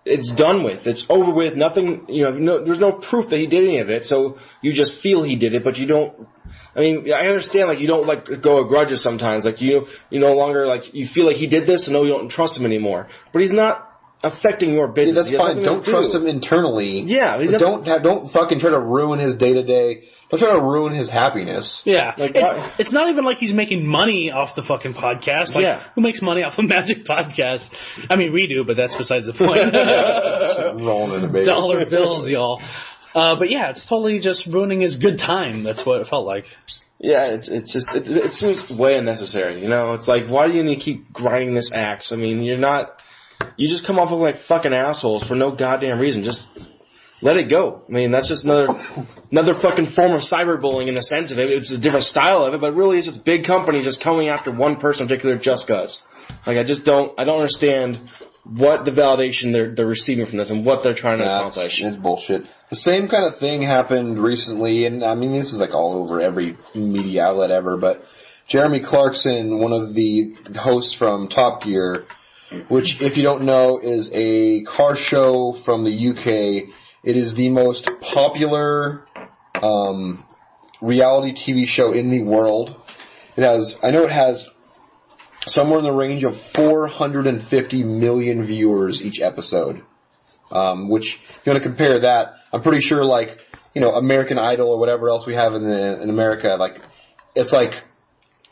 It's done with. It's over with. Nothing, there's no proof that he did any of it, so you just feel he did it, but you don't, I understand, you don't let go of grudges sometimes. You no longer, you feel like he did this, and you don't trust him anymore. But he's not affecting your business. That's fine. Don't trust him internally. Yeah. Don't fucking try to ruin his day-to-day. Don't try to ruin his happiness. Yeah. It's not even like he's making money off the fucking podcast. Who makes money off a magic podcast? We do, but that's besides the point. Rolling in the baby. Dollar bills, y'all. But yeah, it's totally just ruining his good time. That's what it felt like. Yeah, it seems way unnecessary. It's why do you need to keep grinding this axe? You just come off of fucking assholes for no goddamn reason. Just let it go. That's just another fucking form of cyberbullying in the sense of it. It's a different style of it, but really it's just big companies just coming after one person in particular just cause. I don't understand what the validation they're receiving from this and what they're trying to accomplish. It's bullshit. The same kind of thing happened recently, and this is all over every media outlet ever, but Jeremy Clarkson, one of the hosts from Top Gear, which, if you don't know, is a car show from the UK. It is the most popular reality TV show in the world. I know it has somewhere in the range of 450 million viewers each episode. Which, if you want to compare that, I'm pretty sure, like, American Idol or whatever else we have in America, like, it's like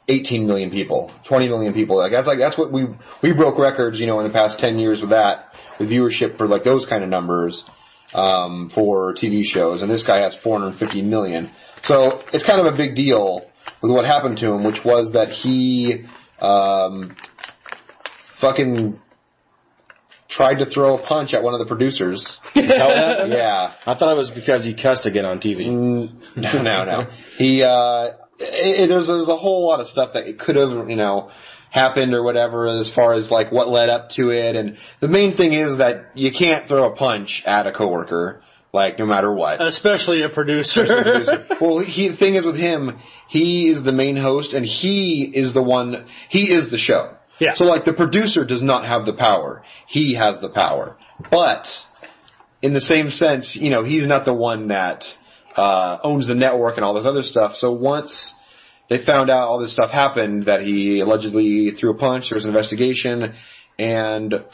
18 million people, 20 million people. That's what we broke records, in the past 10 years with viewership for like those kind of numbers, for TV shows. And this guy has 450 million. So it's kind of a big deal with what happened to him, which was that he, fucking tried to throw a punch at one of the producers. Yeah. I thought it was because he cussed again on TV. No. He, there's a whole lot of stuff that it could have, happened or whatever as far as like what led up to it. And the main thing is that you can't throw a punch at a coworker, like no matter what. Especially a producer. Well, the thing is with him, he is the main host and he is the show. Yeah. So like the producer does not have the power. He has the power. But in the same sense, he's not the one that owns the network and all this other stuff. So once they found out all this stuff happened, that he allegedly threw a punch, there was an investigation, and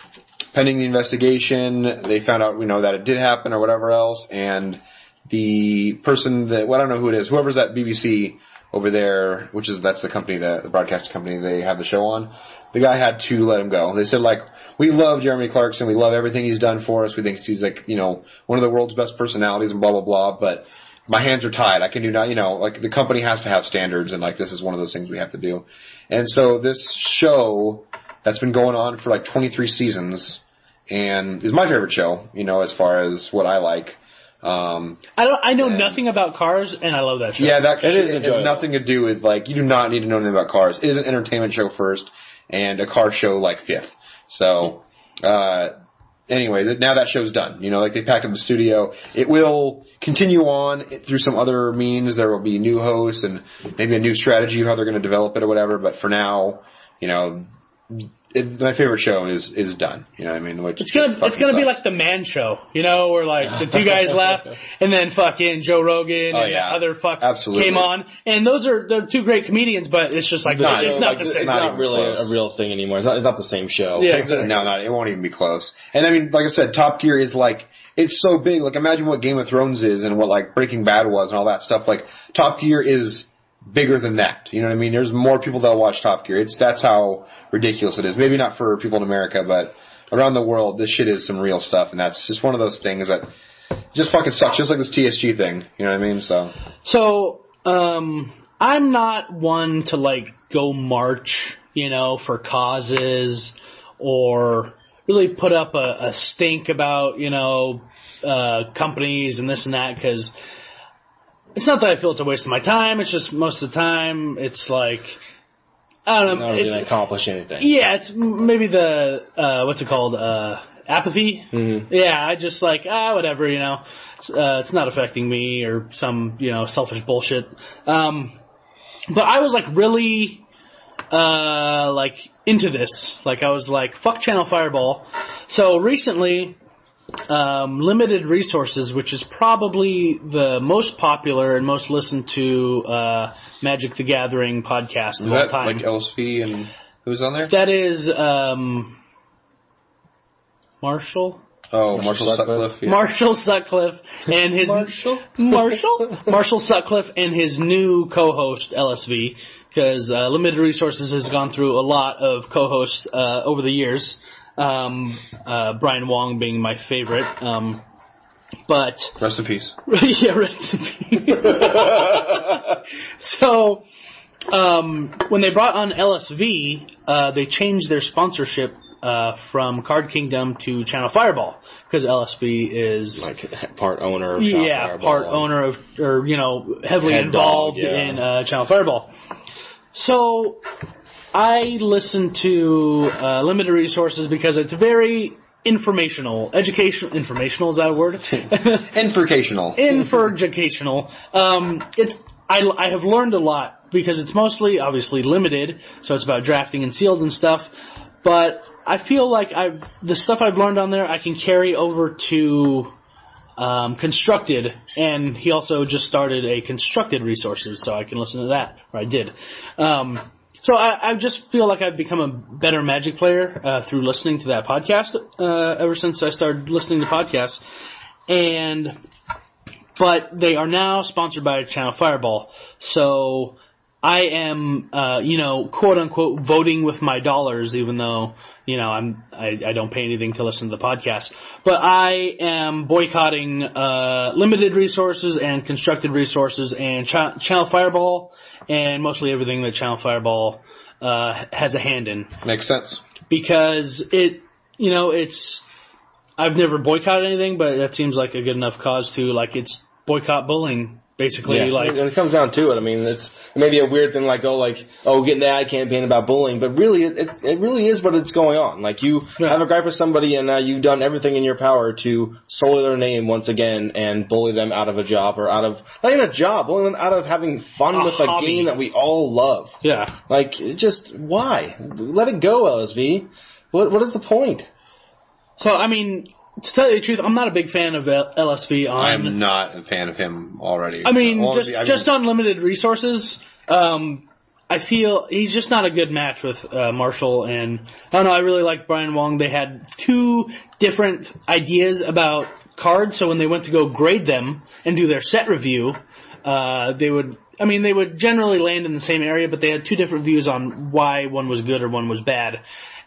pending the investigation, they found out, that it did happen or whatever else, and the person that, I don't know who it is, whoever's at BBC over there, that's the company, the broadcast company they have the show on, the guy had to let him go. They said, like, we love Jeremy Clarkson, we love everything he's done for us, we think he's like, one of the world's best personalities and blah, blah, blah, but my hands are tied. I can do not, like the company has to have standards and like this is one of those things we have to do. And so this show that's been going on for like 23 seasons and is my favorite show, as far as what I like. I know nothing about cars and I love that show. Yeah, it has nothing to do with like, you do not need to know anything about cars. It is an entertainment show first and a car show like fifth. So, anyway, now that show's done. Like they packed up the studio. It will continue on through some other means. There will be new hosts and maybe a new strategy of how they're going to develop it or whatever. But for now, my favorite show is done. You know what I mean? It's gonna be like the Man Show, where like the two guys left and then fucking Joe Rogan and other came on, and they're two great comedians, but it's just like it's not the same. It's not really a real thing anymore. It's not the same show. Yeah, exactly. No, it won't even be close. And I mean, like I said, Top Gear is like, it's so big. Like imagine what Game of Thrones is and what like Breaking Bad was and all that stuff. Like Top Gear is bigger than that. You know what I mean? There's more people that watch Top Gear. That's how ridiculous it is. Maybe not for people in America, but around the world, this shit is some real stuff, and that's just one of those things that just fucking sucks. Just like this TSG thing. You know what I mean? So, I'm not one to like go march, for causes or really put up a stink about, companies and this and that, because it's not that I feel it's a waste of my time. It's just most of the time it's like, I don't know. Not really accomplish anything. Yeah, it's maybe the, what's it called? Apathy? Mm-hmm. Yeah, I just like, whatever, It's not affecting me or some, selfish bullshit. But I was like really, like into this. Like I was like, fuck Channel Fireball. So recently, Limited Resources, which is probably the most popular and most listened to Magic the Gathering podcast of all time. Like LSV and who's on there? That is Marshall. Oh, Marshall Sutcliffe. Yeah. Marshall Sutcliffe and his Marshall Sutcliffe and his new co-host LSV, because Limited Resources has gone through a lot of co-hosts over the years. Brian Wong being my favorite. But rest in peace. Yeah, rest in peace. So, when they brought on LSV, they changed their sponsorship from Card Kingdom to Channel Fireball, because LSV is like part owner of Channel Fireball. Part owner of, or heavily involved in Channel Fireball. So I listen to Limited Resources because it's very informational, informational, is that a word? Infocational. I have learned a lot because it's mostly, obviously, limited, so it's about drafting and sealed and stuff, but I feel like the stuff I've learned on there I can carry over to Constructed, and he also just started a Constructed Resources, so I can listen to that, or I did. So I just feel like I've become a better Magic player through listening to that podcast ever since I started listening to podcasts. But they are now sponsored by Channel Fireball, so I am, quote unquote, voting with my dollars, even though, I don't pay anything to listen to the podcast. But I am boycotting, limited resources and constructed resources and Channel Fireball and mostly everything that Channel Fireball, has a hand in. Makes sense. Because I've never boycotted anything, but that seems like a good enough cause to, it's boycott bullying. Basically, when it comes down to it, I mean, it may be a weird thing getting the ad campaign about bullying, but really, it really is what it's going on. You have a gripe with somebody and now you've done everything in your power to sully their name once again and bully them out of a job or out of, not even a job, bully them out of having fun with a game that we all love. Yeah. Why? Let it go, LSV. What is the point? So, I mean, to tell you the truth, I'm not a big fan of LSV. I'm not a fan of him already. I mean, just on limited resources, I feel he's just not a good match with Marshall. And I don't know, I really like Brian Wong. They had two different ideas about cards, so when they went to go grade them and do their set review, they would generally land in the same area, but they had two different views on why one was good or one was bad.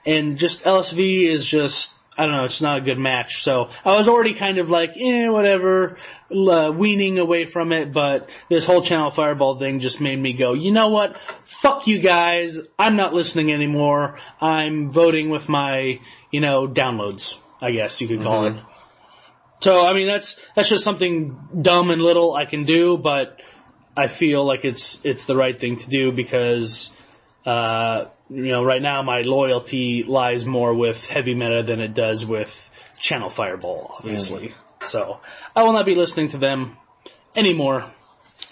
And just LSV is just, I don't know, it's not a good match. So I was already kind of whatever, weaning away from it, but this whole Channel Fireball thing just made me go, you know what? Fuck you guys. I'm not listening anymore. I'm voting with my, downloads, I guess you could call it. So, I mean, that's just something dumb and little I can do, but I feel like it's the right thing to do because, right now my loyalty lies more with Heavy Meta than it does with Channel Fireball, obviously. So I will not be listening to them anymore.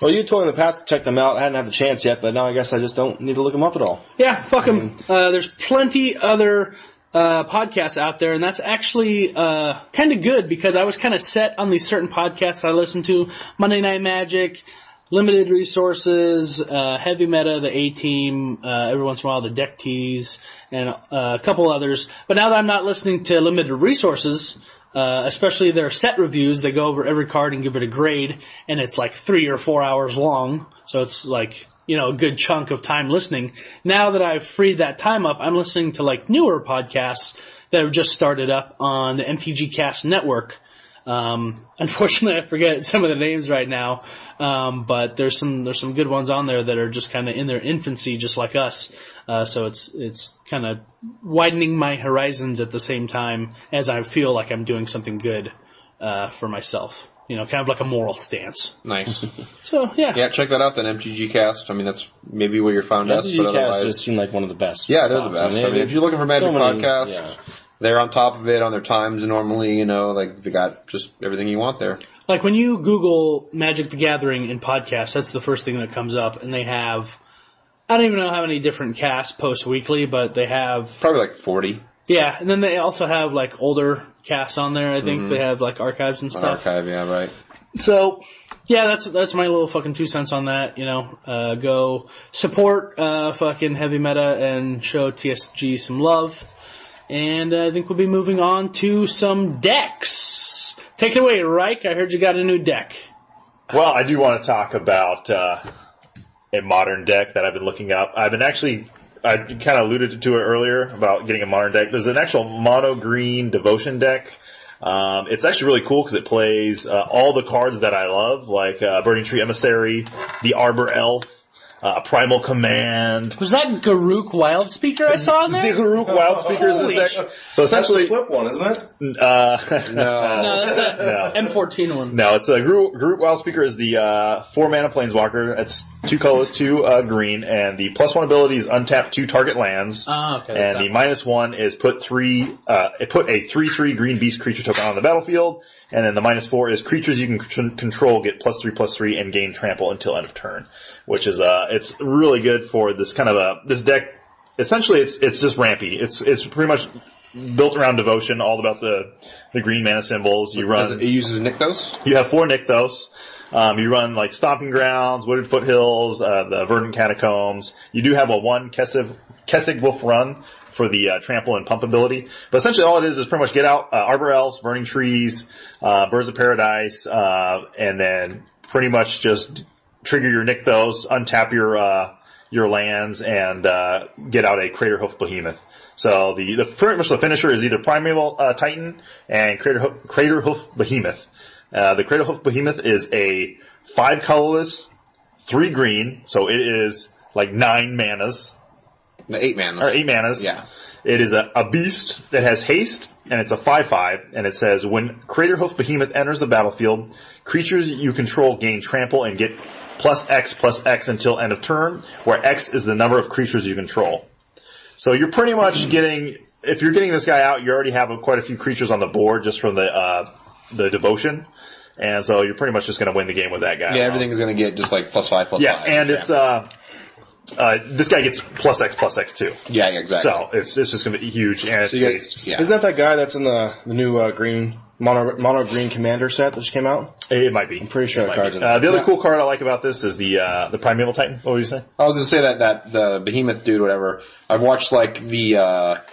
Well, you told me in the past to check them out. I hadn't had the chance yet, but now I guess I just don't need to look them up at all. Yeah, fuck them. There's plenty other podcasts out there, and that's actually kind of good because I was kind of set on these certain podcasts I listened to. Monday Night Magic, Limited Resources, Heavy Meta, the A-Team, every once in a while the Deck Tees, and a couple others. But now that I'm not listening to Limited Resources, especially their set reviews, they go over every card and give it a grade, and it's 3 or 4 hours long, so it's a good chunk of time listening. Now that I've freed that time up, I'm listening to newer podcasts that have just started up on the MTG Cast network. Unfortunately, I forget some of the names right now, but there's some good ones on there that are just kind of in their infancy, just like us. So it's kind of widening my horizons at the same time as I feel like I'm doing something good for myself. Kind of like a moral stance. Nice. So yeah. Yeah, check that out then, MTG Cast. I mean, that's maybe where you're found us, but MTG otherwise, Cast just seem like one of the best. Yeah, they're the best. I mean, if you're looking for Magic podcasts. They're on top of it on their times normally, they got just everything you want there. When you Google Magic the Gathering in podcasts, that's the first thing that comes up, and they have, I don't even know how many different casts post weekly, but they have... Probably 40. Yeah, and then they also have older casts on there, I think. They have archives and stuff. Archive, yeah, right. So, yeah, that's my little fucking 2 cents on that, go support fucking Heavy Meta and show TSG some love. And I think we'll be moving on to some decks. Take it away, Ryke. I heard you got a new deck. Well, I do want to talk about a modern deck that I've been looking up. I kind of alluded to it earlier about getting a modern deck. There's an actual mono green devotion deck. It's actually really cool because it plays all the cards that I love, like Burning Tree Emissary, the Arbor Elf, Primal Command. Was that Garruk Wildspeaker I saw in there? The Garruk Wildspeaker is this deck. So essentially, that's the flip one, isn't it? No, that's the M14 one. No, it's a Garruk Wildspeaker is the 4-mana planeswalker. It's 2 colors, 2 green, and the +1 ability is untap 2 target lands. Oh, okay. And the -1 is put a 3/3 green beast creature token on the battlefield. And then the -4 is creatures you can control get +3/+3 and gain trample until end of turn, which is it's really good for this kind of this deck. Essentially, it's just rampy. It's pretty much built around devotion, all about the green mana symbols. You run. It uses Nykthos? You have 4 Nykthos. You run like Stomping Grounds, Wooded Foothills, the Verdant Catacombs. You do have a 1 Kessig Wolf run for the trample and pump ability. But essentially all it is pretty much get out Arbor Elves, Burning Trees, Birds of Paradise, and then pretty much just trigger your Nykthos, untap your lands, and get out a Craterhoof Behemoth. So pretty much the finisher is either Primeval Titan and Craterhoof Behemoth. The Craterhoof Behemoth is a 5 colorless, 3 green, so it is like 9 manas. 8 manas. Or 8 manas. Yeah. It is a beast that has haste, and it's a 5/5, and it says, when Craterhoof Behemoth enters the battlefield, creatures you control gain trample and get +X until end of turn, where X is the number of creatures you control. So you're pretty much getting, if you're getting this guy out, you already have quite a few creatures on the board just from the devotion. And so you're pretty much just going to win the game with that guy. Yeah, everything's going to get just like +5/+5. Yeah, and it's, this guy gets +X too. Yeah, exactly. So it's just going to be huge, and it's based. Yeah. Isn't that guy that's in the new green mono green commander set that just came out? It might be. I'm pretty sure It that might card's be. in there. The other cool card I like about this is the Primeval Titan. What were you saying? I was going to say that the Behemoth dude, whatever. I've watched like the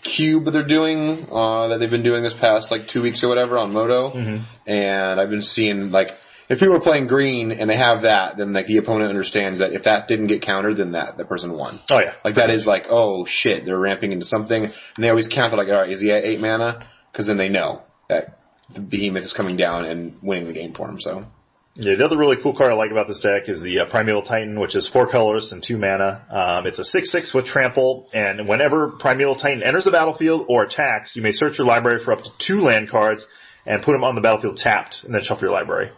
cube that they're doing, that they've been doing this past like 2 weeks or whatever on Moto. Mm-hmm. And I've been seeing like, if people are playing green and they have that, then like the opponent understands that if that didn't get countered, then that person won. Oh yeah. Like that is like, oh shit, they're ramping into something. And they always count it like, alright, is he at 8 mana? Because then they know that the Behemoth is coming down and winning the game for them, so. Yeah, the other really cool card I like about this deck is the Primeval Titan, which is 4 colors and 2 mana. It's a 6/6 with trample, and whenever Primeval Titan enters the battlefield or attacks, you may search your library for up to 2 land cards and put them on the battlefield tapped, and then shuffle your library.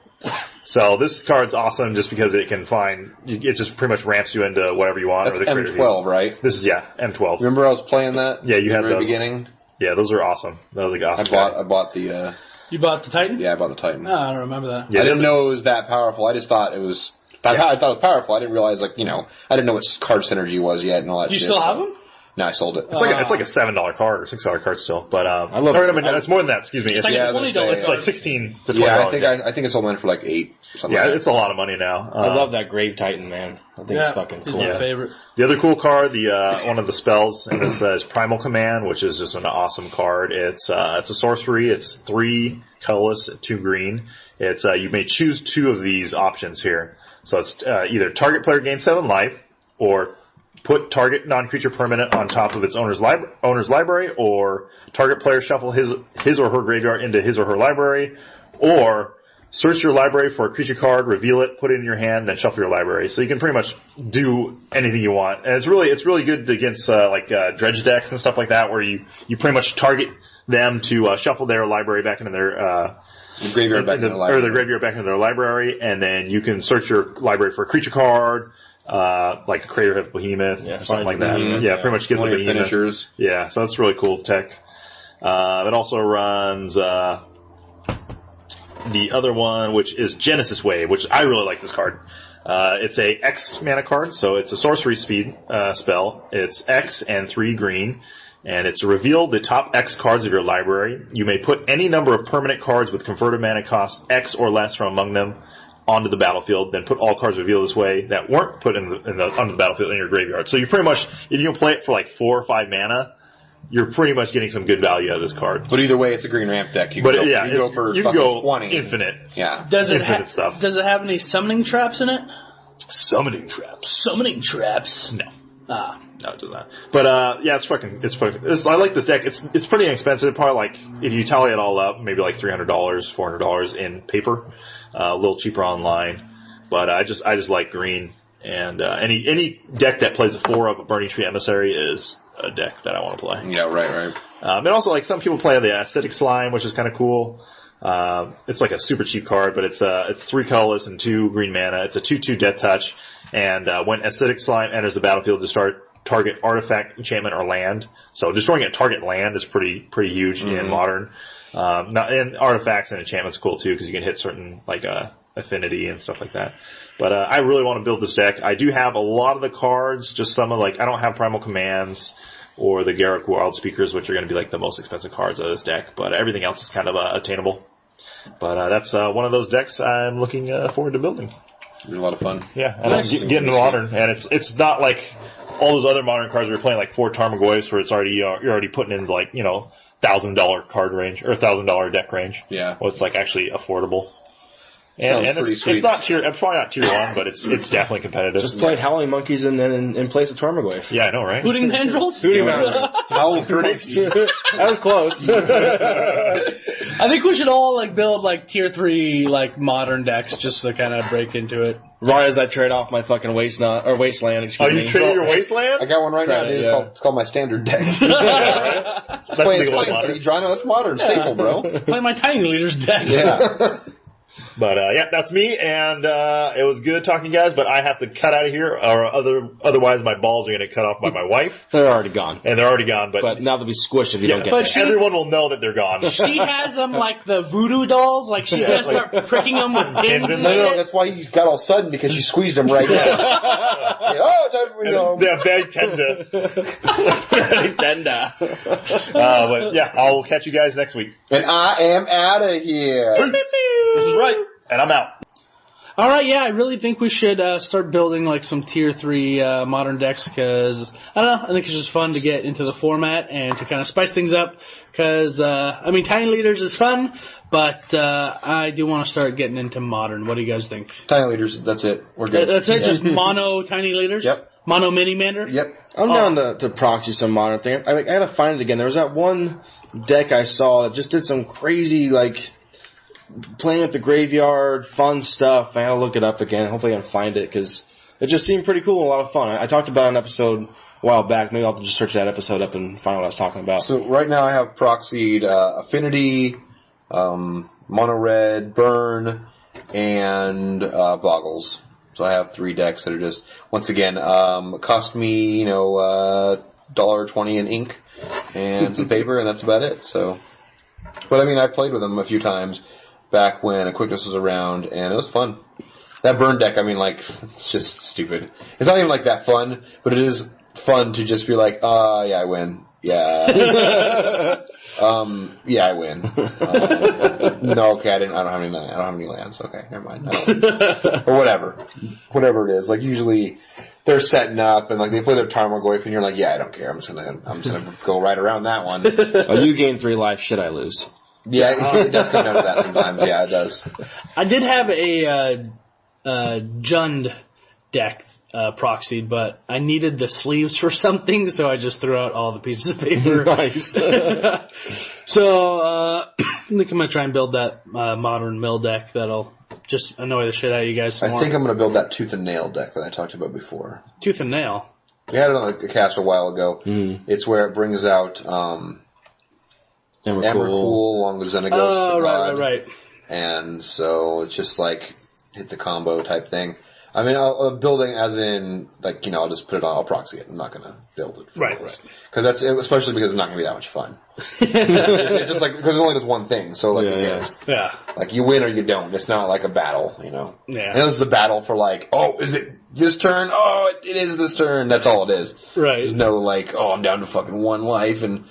So this card's awesome just because it just pretty much ramps you into whatever you want. That's M12, right? This is, M12. Remember I was playing that? Yeah, you had at the very those. beginning? Yeah, those are awesome. Those are awesome. I bought the, You bought the Titan? yeah, I bought the Titan. Oh, I don't remember that. Yeah, I didn't know it was that powerful. I just thought it was, I thought it was powerful. I didn't realize, like, I didn't know what card synergy was yet and all that You shit. still have them? No, I sold it. It's like a $7 card or $6 card still, but I love it. it's more than that. Excuse me. It's like yeah, $20 it's like $16 to $20. Yeah, I think it sold mine for like 8 or something. Yeah, like it's a lot of money now. I love that Grave Titan, man. I think it's fucking He's cool. my favorite. The other cool card, one of the spells, and this says Primal Command, which is just an awesome card. It's a sorcery. It's 3 colorless, 2 green. It's you may choose 2 of these options here. So it's either target player gains 7 life, or put target non-creature permanent on top of its owner's library, or target player shuffle his or her graveyard into his or her library, or search your library for a creature card, reveal it, put it in your hand, then shuffle your library. So you can pretty much do anything you want. And it's really good against dredge decks and stuff like that, where you pretty much target them to shuffle their library back into their graveyard back into the library. or their graveyard back into their library, and then you can search your library for a creature card, like a Craterhoof Behemoth, or something like that. Behemoth. Yeah, pretty much get the One of your Behemoth. finishers. Yeah, so that's really cool tech. It also runs the other one, which is Genesis Wave, which I really like this card. It's a X mana card, so it's a sorcery speed spell. It's X and 3 green, and it's reveal the top X cards of your library. You may put any number of permanent cards with converted mana cost X or less from among them onto the battlefield, then put all cards revealed this way that weren't put onto the battlefield in your graveyard. So you pretty much, if you can play it for like 4 or 5 mana, you're pretty much getting some good value out of this card. But either way, it's a green ramp deck. You can go 20. Infinite. Yeah. Does it Infinite stuff. Does it have any summoning traps in it? Summoning traps. Summoning traps? No. Ah. No, it does not. But yeah, it's fucking. I like this deck. It's pretty inexpensive. Probably like, if you tally it all up, maybe like $300, $400 in paper. A little cheaper online. But I just like green. And any deck that plays a 4 of a Burning Tree Emissary is a deck that I want to play. Yeah, right. And also, like, some people play the Acidic Slime, which is kind of cool. It's like a super cheap card, but it's 3 colorless and 2 green mana. It's a 2/2 Death Touch, and when Acidic Slime enters the battlefield, to start target artifact, enchantment, or land. So destroying a target land is pretty huge in Modern. And artifacts and enchantments cool too, because you can hit certain like affinity and stuff like that. But I really want to build this deck. I do have a lot of the cards, just some of I don't have Primal Commands or the Garrick Wild Speakers, which are going to be like the most expensive cards of this deck. But everything else is kind of attainable. But that's one of those decks I'm looking forward to building. It's a lot of fun. Yeah, and I'm getting to modern, and it's not like all those other modern cards we're playing, like 4 Tarmogoyfs, where it's already you're already putting in like $1,000 card range or $1,000 deck range. Yeah, well, it's like actually affordable. And it's not it's probably not tier 1, but it's definitely competitive. Just play Howling Monkeys and then in place of Tarmogoyf. Yeah, I know, right? Hooting Mandrills? Hooting Mandrills. Howling Monkeys. That was close. I think we should all build tier 3 modern decks just to kind of break into it. Right as I trade off my fucking wasteland, excuse me. You traded your wasteland? I got one right now. It's called my standard deck. It's playing Siege. I know, that's modern staple, bro. Play my Tiny Leaders deck. Yeah. But that's me, and it was good talking to you guys, but I have to cut out of here, or otherwise my balls are going to get cut off by my wife. They're already gone. And they're already gone, but now they'll be squished if you don't get them. Everyone will know that they're gone. She has them like the voodoo dolls, she's going to start pricking them with pins. No, that's why you got all sudden, because she squeezed them right now. Time for me to go. Yeah, very tender. Very tender. But yeah, I'll catch you guys next week. And I am out of here. This is Ryke, and I'm out. All right, yeah, I really think we should start building some tier 3 modern decks because I don't know, I think it's just fun to get into the format and to kind of spice things up. Because Tiny Leaders is fun, but I do want to start getting into modern. What do you guys think? Tiny Leaders, that's it. We're good. That's it, just mono Tiny Leaders. Yep. Mono Mini Mander. Yep. I'm down to proxy some modern thing. I gotta find it again. There was that one deck I saw that just did some crazy playing with the graveyard, fun stuff. I gotta look it up again. Hopefully I can find it because it just seemed pretty cool and a lot of fun. I talked about an episode a while back. Maybe I'll just search that episode up and find what I was talking about. So right now I have proxied Affinity, Mono Red, Burn, and Boggles. So I have 3 decks that are just, once again, cost me, $1.20 in ink and some paper, and that's about it. So, but I've played with them a few times back when Quickness was around, and it was fun. That Burn deck, it's just stupid. It's not even that fun, but it is fun to just be yeah, I win. Yeah. Yeah, I win. No, okay, I don't have any lands. Okay, never mind. Or whatever it is. Usually they're setting up and they play their Tarmogoyf and you're yeah, I don't care. I'm just gonna go right around that one. You gain 3 life. Should I lose? Yeah, it does come down to that sometimes. Yeah, it does. I did have a Jund deck proxied, but I needed the sleeves for something, so I just threw out all the pieces of paper. Nice. So I think I'm going to try and build that modern mill deck that'll just annoy the shit out of you guys some more. I think I'm going to build that Tooth and Nail deck that I talked about before. Tooth and Nail? We had it on the cast a while ago. Mm-hmm. It's where it brings out Emrakul along with Xenagos. Oh, right. And so it's just hit the combo type thing. Building as in, I'll just put it on, I'll proxy it. I'm not going to build it. Right. Because especially because it's not going to be that much fun. It's just because it only does one thing, so who cares? Yeah. You win or you don't. It's not a battle, Yeah. And this is a battle for is it this turn? Oh, it is this turn. That's all it is. Right. There's no I'm down to fucking 1 life and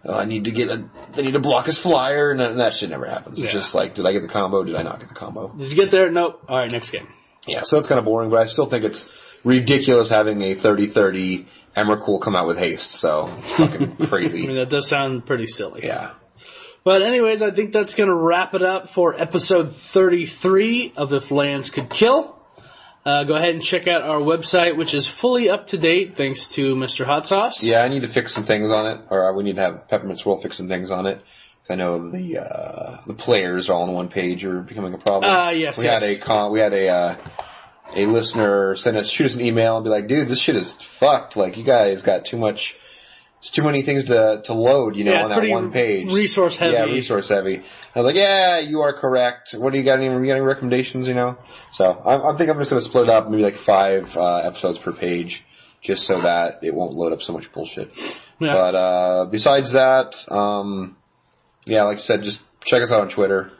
I need to block his flyer, and that shit never happens. It's just did I get the combo? Did I not get the combo? Did you get there? Nope. All right, next game. Yeah, so it's kind of boring, but I still think it's ridiculous having a 30-30 Emrakul come out with haste, so it's fucking crazy. That does sound pretty silly. Yeah. But anyways, I think that's going to wrap it up for episode 33 of If Lands Could Kill. Go ahead and check out our website, which is fully up to date thanks to Mr. Hot Sauce. Yeah, I need to fix some things on it, or we need to have Peppermint Swirl fix some things on it. I know the players all on one page are becoming a problem. Yes. We had a listener shoot us an email and be like, dude, this shit is fucked. You guys got too many things to load, on that one page. Resource heavy. Yeah, resource heavy. I was like, yeah, you are correct. What do you got? Any recommendations? So I think I'm just gonna split it up, maybe 5 episodes per page, just so that it won't load up so much bullshit. Yeah. But besides that, yeah, like I said, just check us out on Twitter.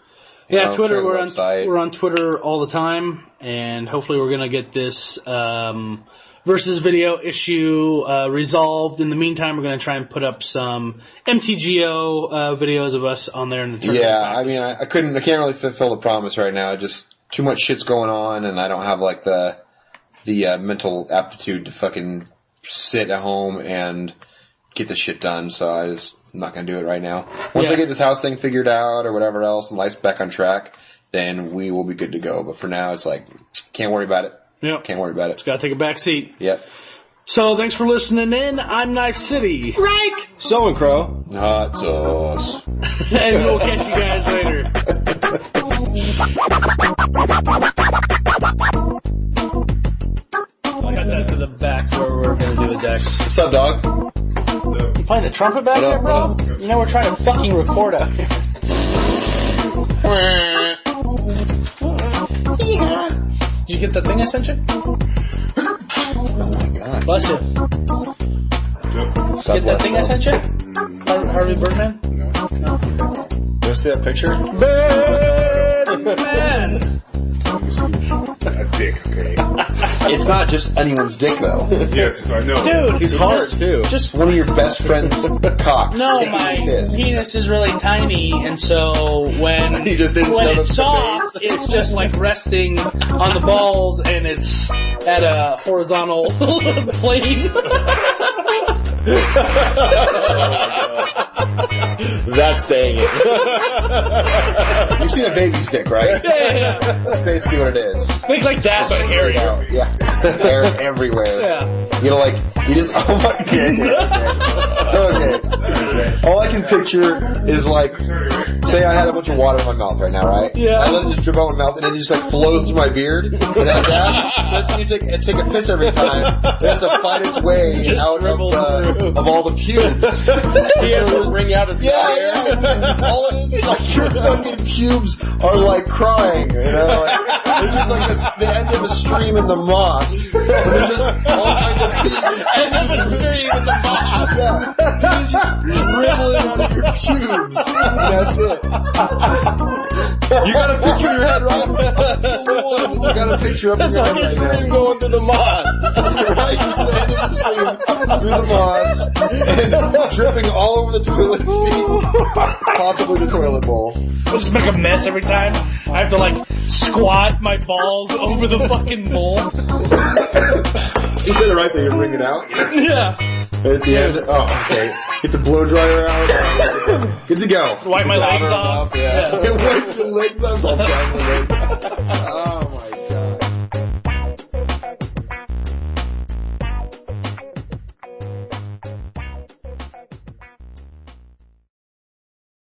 Yeah, Twitter. We're on Twitter all the time, and hopefully we're gonna get this versus video issue resolved. In the meantime, we're going to try and put up some MTGO videos of us on there in the tournament. Yeah, I mean, I can't really fulfill the promise right now. Just too much shit's going on, and I don't have like the mental aptitude to fucking sit at home and get the shit done. So I'm not going to do it right now. Once I get this house thing figured out or whatever else, and life's back on track, then we will be good to go. But for now, it's like, can't worry about it. Yep. Can't worry about it. Just got to take a back seat. Yep. So thanks for listening in. I'm Knifecity. Ryke! Samhain Crow. Hot sauce. And we'll catch you guys later. I got that to the back where we're going to do the decks. What's up, dog? You playing the trumpet back there, bro? You know we're trying to fucking record out here. Did you get the thing I sent you? Oh my god. Bless you. Get that thing I sent you? Harvey Birdman? No. You want to see that picture? Birdman! A dick, okay. It's not just anyone's dick, though. Yes, I know. Dude, He's hard, too. just One of your best friend's cocks. no, Take my a piss. penis is really tiny, and so when He just didn't when show it's the soft, it's just like resting on the balls, and it's at a horizontal plane. That's staying in. You've seen a baby's dick, right? Yeah. That's basically what it is. Things like that, but hairy. Yeah. Hair everywhere. Yeah. You know, like, you just, oh my god. Okay. All I can picture is like, say I had a bunch of water in my mouth right now, right? Yeah. I let it just drip out my mouth and then it just like flows through my beard. And like that. So that's when you take a piss every time. It has to find its way out of all the pubes. He has to wring out his Yeah. All it is like your fucking pubes are like crying, you know? Like, they're just like the end of a stream in the moss. And there's just all kinds of pieces. End of the stream in the moss. Yeah. It's just dribbling out of your pubes. And that's it. You got a picture in your head, right? You got a picture up in your head right now. going through the moss. Right? The end of the stream through the moss. And dripping all over the toilet seat. Possibly the toilet bowl. I'll just make a mess every time. I have to like squat my balls over the fucking bowl. You did it right there, you bring it out. Yeah. At the end, oh, okay. Get the blow dryer out. Good to go. Wipe my legs off. Yeah. Wipe the legs off. Oh,